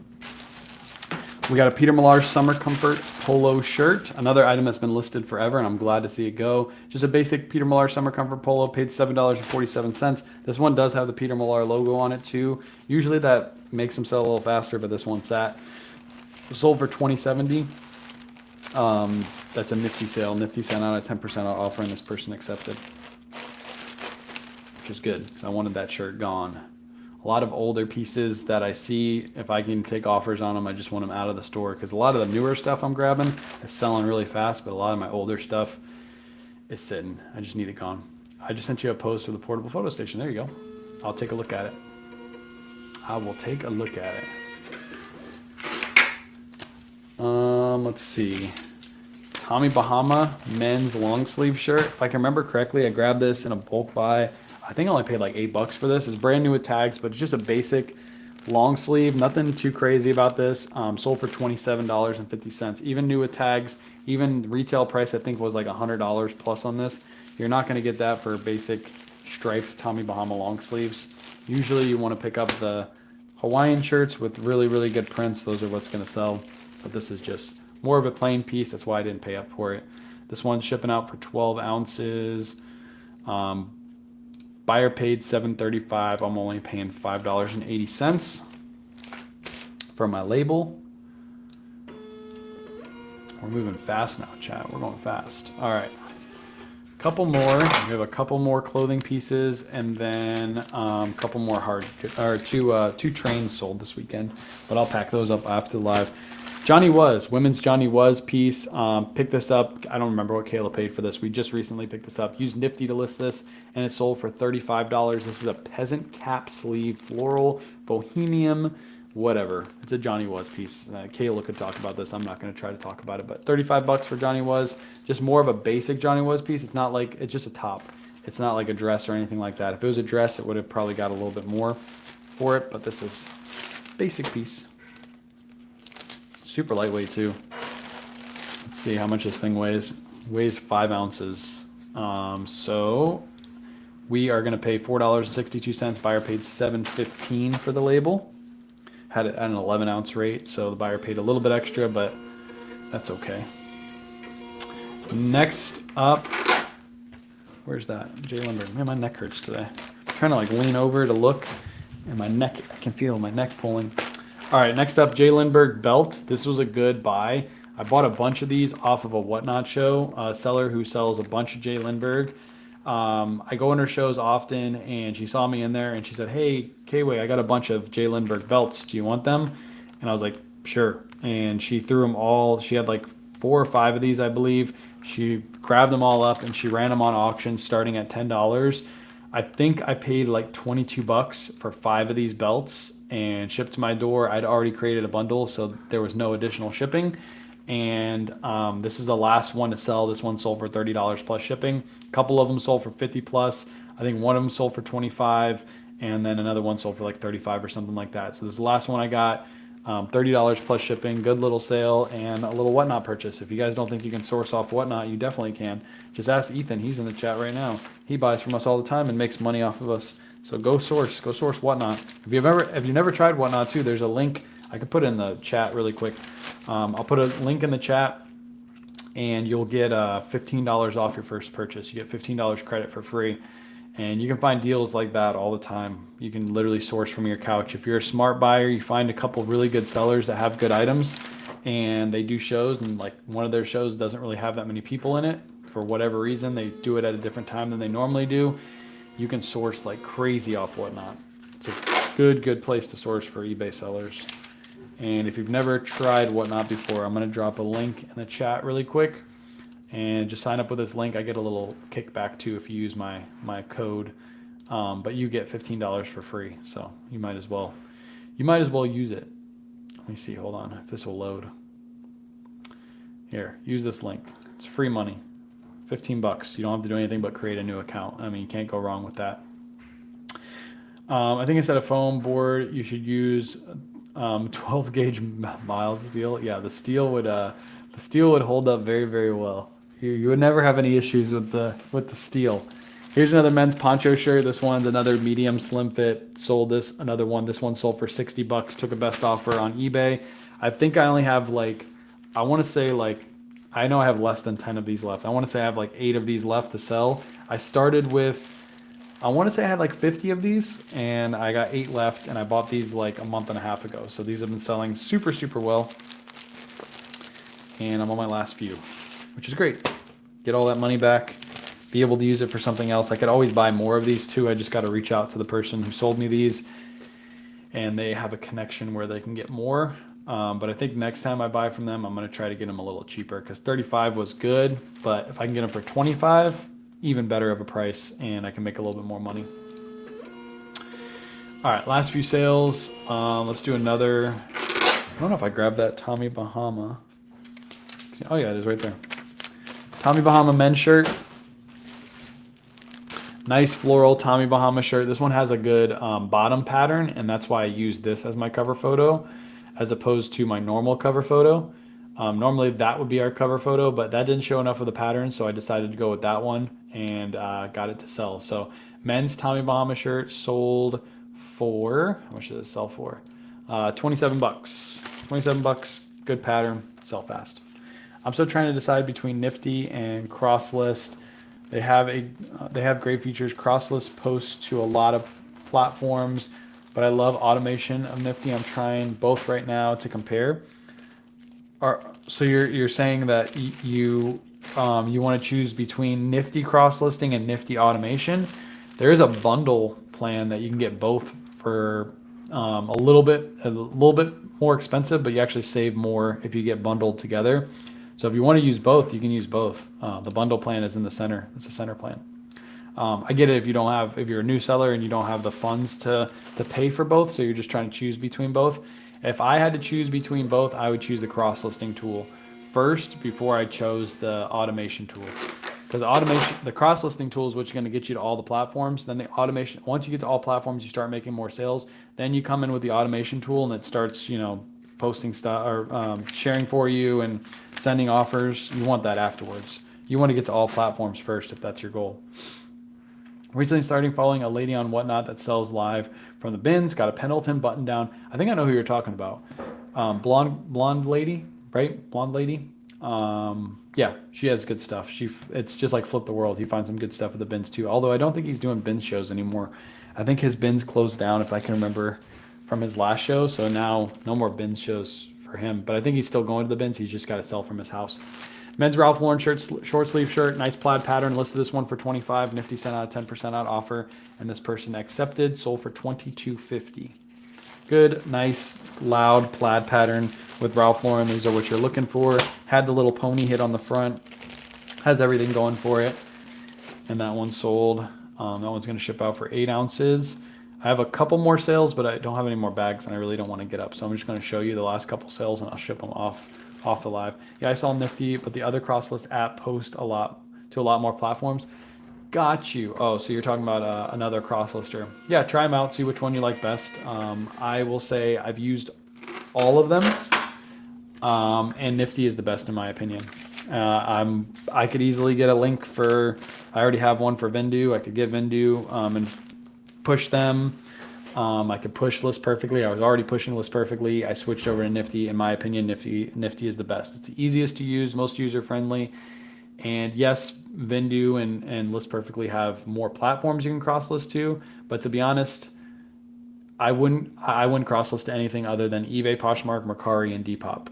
We got a Peter Millar Summer Comfort polo shirt, another item that's been listed forever, and I'm glad to see it go. Just a basic Peter Millar Summer Comfort polo, paid $7.47. This one does have the Peter Millar logo on it too. Usually that makes them sell a little faster, but this one sat. Sold for $20.70. That's a Nifty sale. Nifty sent out a 10% offer, and this person accepted, which is good. So I wanted that shirt gone. A lot of older pieces that I see, if I can take offers on them, I just want them out of the store, because a lot of the newer stuff I'm grabbing is selling really fast, but a lot of my older stuff is sitting. I just need it gone. I just sent you a post for the portable photo station. There you go. I'll take a look at it. I will take a look at it. Let's see. Tommy Bahama men's long sleeve shirt. If I can remember correctly, I grabbed this in a bulk buy. I think I only paid like $8 for this. It's brand new with tags, but it's just a basic long sleeve. Nothing too crazy about this. Sold for $27.50. Even new with tags, even retail price I think was like $100 plus on this. You're not going to get that for basic striped Tommy Bahama long sleeves. Usually you want to pick up the Hawaiian shirts with really, really good prints. Those are what's going to sell. But this is just More of a plain piece. That's why I didn't pay up for it. This one's shipping out for 12 ounces. Buyer paid $7.35. I'm only paying $5.80 for my label. We're moving fast now, chat. We're going fast. All right. Couple more. We have a couple more clothing pieces, and then a couple more two trains sold this weekend. But I'll pack those up after the live. Johnny Was, women's Johnny Was piece. Picked this up. I don't remember what Kayla paid for this. We just recently picked this up. Used Nifty to list this, and it sold for $35. This is a peasant cap sleeve, floral, bohemian, whatever. It's a Johnny Was piece. Kayla could talk about this. I'm not going to try to talk about it, but $35 for Johnny Was. Just more of a basic Johnny Was piece. It's not like, it's just a top. It's not like a dress or anything like that. If it was a dress, it would have probably got a little bit more for it, but this is basic piece. Super lightweight too. Let's see how much this thing weighs. Weighs 5 ounces. So we are going to pay $4.62. Buyer paid $7.15 for the label. Had it at an 11 ounce rate, so the buyer paid a little bit extra, but that's okay. Next up, where's that? Jay Lindbergh. Man, my neck hurts today. I'm trying to like lean over to look, and my neck, I can feel my neck pulling. All right, next up, Jay Lindbergh belt. This was a good buy. I bought a bunch of these off of a Whatnot show, a seller who sells a bunch of Jay Lindbergh. I go in her shows often, and she saw me in there, and she said, "Hey, K-Way, I got a bunch of Jay Lindbergh belts. Do you want them?" And I was like, "Sure." And she threw them all. She had like 4 or 5 of these, I believe. She grabbed them all up, and she ran them on auction starting at $10. I think I paid like $22 for 5 of these belts and shipped to my door. I'd already created a bundle, so there was no additional shipping. And this is the last one to sell. This one sold for $30 plus shipping. A couple of them sold for 50 plus. I think one of them sold for 25, and then another one sold for like 35 or something like that. So this is the last one I got. $30 plus shipping, good little sale, and a little Whatnot purchase. If you guys don't think you can source off Whatnot, you definitely can. Just ask Ethan. He's in the chat right now. He buys from us all the time and makes money off of us. So go source Whatnot. If you've never tried Whatnot too, there's a link I can put in the chat really quick. I'll put a link in the chat, and you'll get $15 off your first purchase. You get $15 credit for free. And you can find deals like that all the time. You can literally source from your couch. If you're a smart buyer, you find a couple really good sellers that have good items, and they do shows, and like one of their shows doesn't really have that many people in it for whatever reason. They do it at a different time than they normally do. You can source like crazy off Whatnot. It's a good place to source for eBay sellers. And if you've never tried Whatnot before, I'm going to drop a link in the chat really quick. And just sign up with this link. I get a little kickback too if you use my code, but you get $15 for free. So you might as well use it. Let me see. Hold on, if this will load. Here, use this link. It's free money. $15. You don't have to do anything but create a new account. I mean, you can't go wrong with that. I think instead of foam board, you should use 12 gauge mild steel. Yeah, the steel would hold up very, very well. You would never have any issues with the steel. Here's another men's poncho shirt. This one's another medium slim fit. Sold this. Another one. This one sold for $60. Took a best offer on eBay. I think I only have like, I want to say like, I know I have less than 10 of these left. I want to say I have like 8 of these left to sell. I started with, I want to say I had like 50 of these, and I got 8 left, and I bought these like a month and a half ago. So these have been selling super, super well. And I'm on my last few, which is great. Get all that money back, be able to use it for something else. I could always buy more of these too. I just got to reach out to the person who sold me these, and they have a connection where they can get more. But I think next time I buy from them, I'm going to try to get them a little cheaper, because 35 was good, but if I can get them for 25, even better of a price, and I can make a little bit more money. All right, last few sales. Let's do another. I don't know if I grabbed that Tommy Bahama. Oh yeah, it is right there. Tommy Bahama men's shirt. Nice floral Tommy Bahama shirt. This one has a good bottom pattern, and that's why I use this as my cover photo as opposed to my normal cover photo. Normally that would be our cover photo, but that didn't show enough of the pattern, so I decided to go with that one and got it to sell. So men's Tommy Bahama shirt sold for, how much did it sell for? $27. $27, good pattern, sell fast. I'm still trying to decide between Nifty and CrossList. They have great features. CrossList posts to a lot of platforms, but I love automation of Nifty. I'm trying both right now to compare. So you're saying that you want to choose between Nifty cross listing and Nifty automation. There is a bundle plan that you can get both for a little bit more expensive, but you actually save more if you get bundled together. So if you want to use both, you can use both. The bundle plan is in the center. It's a center plan. I get it if you're a new seller and you don't have the funds to pay for both, so you're just trying to choose between both. If I had to choose between both, I would choose the cross listing tool first before I chose the automation tool. Because the cross listing tool is what's going to get you to all the platforms. Then the automation, once you get to all platforms, you start making more sales. Then you come in with the automation tool and it starts, posting stuff or sharing for you and sending offers. You want that afterwards. You want to get to all platforms first if that's your goal. Recently starting following a lady on Whatnot that sells live from the bins. Got a Pendleton button down. I think I know who you're talking about. Blonde lady, right? Blonde lady. Yeah, she has good stuff. It's just like Flip the World. He finds some good stuff at the bins too. Although I don't think he's doing bins shows anymore. I think his bins closed down, if I can remember from his last show. So now no more bins shows for him. But I think he's still going to the bins. He's just got to sell from his house. Men's Ralph Lauren shirt, short sleeve shirt, nice plaid pattern. Listed this one for $25. Nifty sent out a 10% out offer, and this person accepted. Sold for $22.50. Good, nice, loud plaid pattern with Ralph Lauren. These are what you're looking for. Had the little pony hit on the front. Has everything going for it. And that one sold. That one's going to ship out for 8 ounces. I have a couple more sales, but I don't have any more bags, and I really don't want to get up. So I'm just going to show you the last couple sales, and I'll ship them off the live. Yeah, I saw Nifty, but the other CrossList app posts to a lot more platforms. Got you. Oh, so you're talking about another CrossLister. Yeah, try them out, see which one you like best. I will say I've used all of them, and Nifty is the best in my opinion. I could easily get a link I already have one for Vendu. I could get Vendu and push them. I could push List Perfectly. I was already pushing List Perfectly. I switched over to Nifty. In my opinion, Nifty is the best. It's the easiest to use, most user friendly. And yes, Vendu and List Perfectly have more platforms you can cross list to. But to be honest, I wouldn't cross list to anything other than eBay, Poshmark, Mercari, and Depop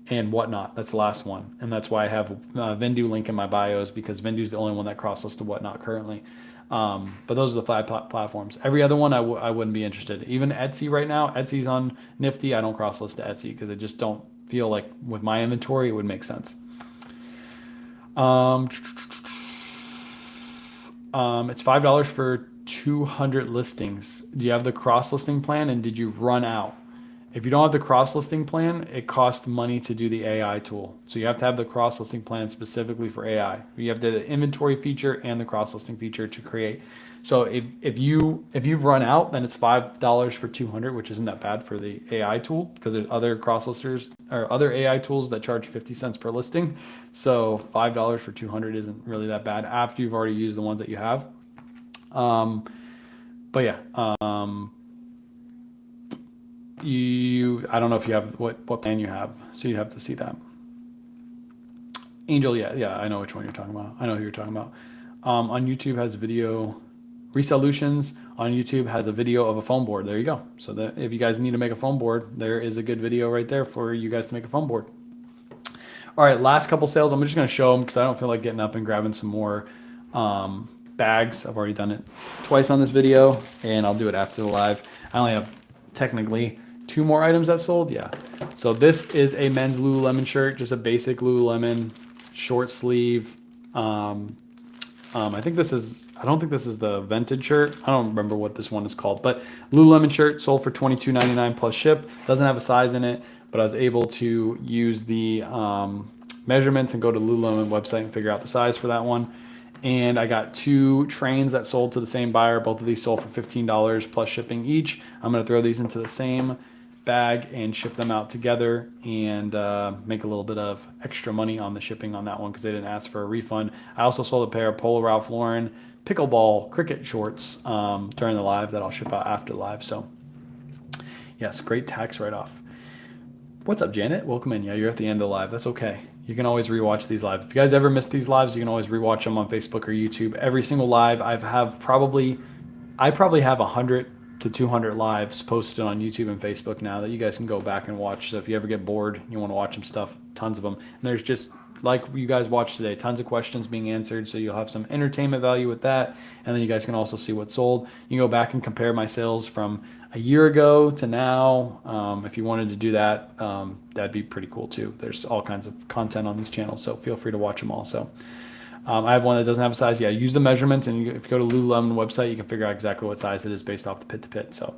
and Whatnot. That's the last one. And that's why I have Vendu link in my bios, because Vendu is the only one that cross lists to Whatnot currently. But those are the 5 platforms. Every other one I wouldn't be interested. Even Etsy right now, Etsy's on Nifty. I don't cross list to Etsy because I just don't feel like with my inventory it would make sense. It's $5 for 200 listings. Do you have the cross listing plan, and did you run out? If you don't have the cross listing plan, it costs money to do the AI tool. So you have to have the cross listing plan specifically for AI. You have the inventory feature and the cross listing feature to create. So if you've run out, then it's $5 for 200, which isn't that bad for the AI tool, because there's other cross listers or other AI tools that charge 50 cents per listing. So $5 for 200 isn't really that bad after you've already used the ones that you have. But yeah, I don't know if you have what plan you have, so you'd have to see that. Angel, yeah, I know which one you're talking about. I know who you're talking about. On YouTube has video. Resolutions on YouTube has a video of a foam board. There you go. So that if you guys need to make a foam board, there is a good video right there for you guys to make a foam board. All right, last couple sales. I'm just going to show them because I don't feel like getting up and grabbing some more bags. I've already done it twice on this video, and I'll do it after the live. I only have technically 2 more items that sold. Yeah. So this is a men's Lululemon shirt, just a basic Lululemon short sleeve. I don't think this is the vented shirt. I don't remember what this one is called, but Lululemon shirt sold for $22.99 plus ship. Doesn't have a size in it, but I was able to use the measurements and go to Lululemon website and figure out the size for that one. And I got 2 trains that sold to the same buyer. Both of these sold for $15 plus shipping each. I'm going to throw these into the same bag and ship them out together and make a little bit of extra money on the shipping on that one because they didn't ask for a refund. I also sold a pair of Polo Ralph Lauren pickleball cricket shorts during the live that I'll ship out after the live. So yes, great tax write-off. What's up, Janet? Welcome in. Yeah, you're at the end of the live. That's okay. You can always rewatch these live. If you guys ever miss these lives, you can always rewatch them on Facebook or YouTube. Every single live I probably have 100 to 200 lives posted on YouTube and Facebook now that you guys can go back and watch. So if you ever get bored, you want to watch some stuff, tons of them. And there's just, like you guys watched today, tons of questions being answered. So you'll have some entertainment value with that. And then you guys can also see what's sold. You can go back and compare my sales from a year ago to now. If you wanted to do that, that'd be pretty cool too. There's all kinds of content on these channels, so feel free to watch them all. So I have one that doesn't have a size. Yeah, use the measurements, and if you go to Lululemon website, you can figure out exactly what size it is based off the pit to pit. So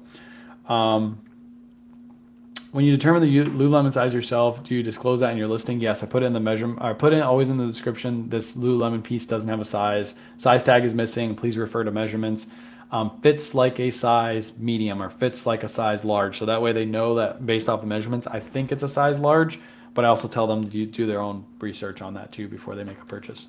when you determine the Lululemon size yourself, do you disclose that in your listing? Yes, I put it in the measurement. I put it always in the description. This Lululemon piece doesn't have a size. Size tag is missing. Please refer to measurements. Fits like a size medium or fits like a size large. So that way they know that based off the measurements, I think it's a size large, but I also tell them to do their own research on that too before they make a purchase.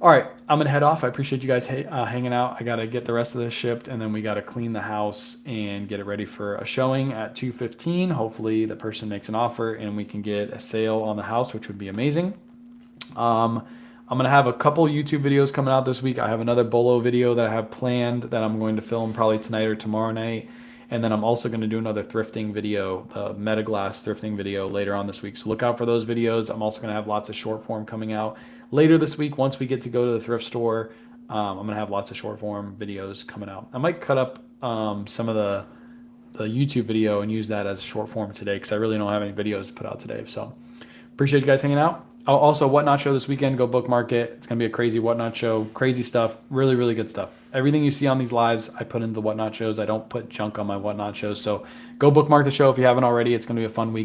All right, I'm gonna head off. I appreciate you guys hanging out. I gotta get the rest of this shipped, and then we gotta clean the house and get it ready for a showing at 2:15. Hopefully the person makes an offer and we can get a sale on the house, which would be amazing. I'm gonna have a couple YouTube videos coming out this week. I have another Bolo video that I have planned that I'm going to film probably tonight or tomorrow night. And then I'm also going to do another thrifting video, the Metaglass thrifting video later on this week. So look out for those videos. I'm also going to have lots of short form coming out later this week. Once we get to go to the thrift store, I'm going to have lots of short form videos coming out. I might cut up some of the YouTube video and use that as short form today because I really don't have any videos to put out today. So appreciate you guys hanging out. Also, Whatnot Show this weekend. Go bookmark it. It's going to be a crazy Whatnot Show. Crazy stuff. Really, really good stuff. Everything you see on these lives, I put into the Whatnot shows. I don't put junk on my Whatnot shows. So go bookmark the show if you haven't already. It's going to be a fun week.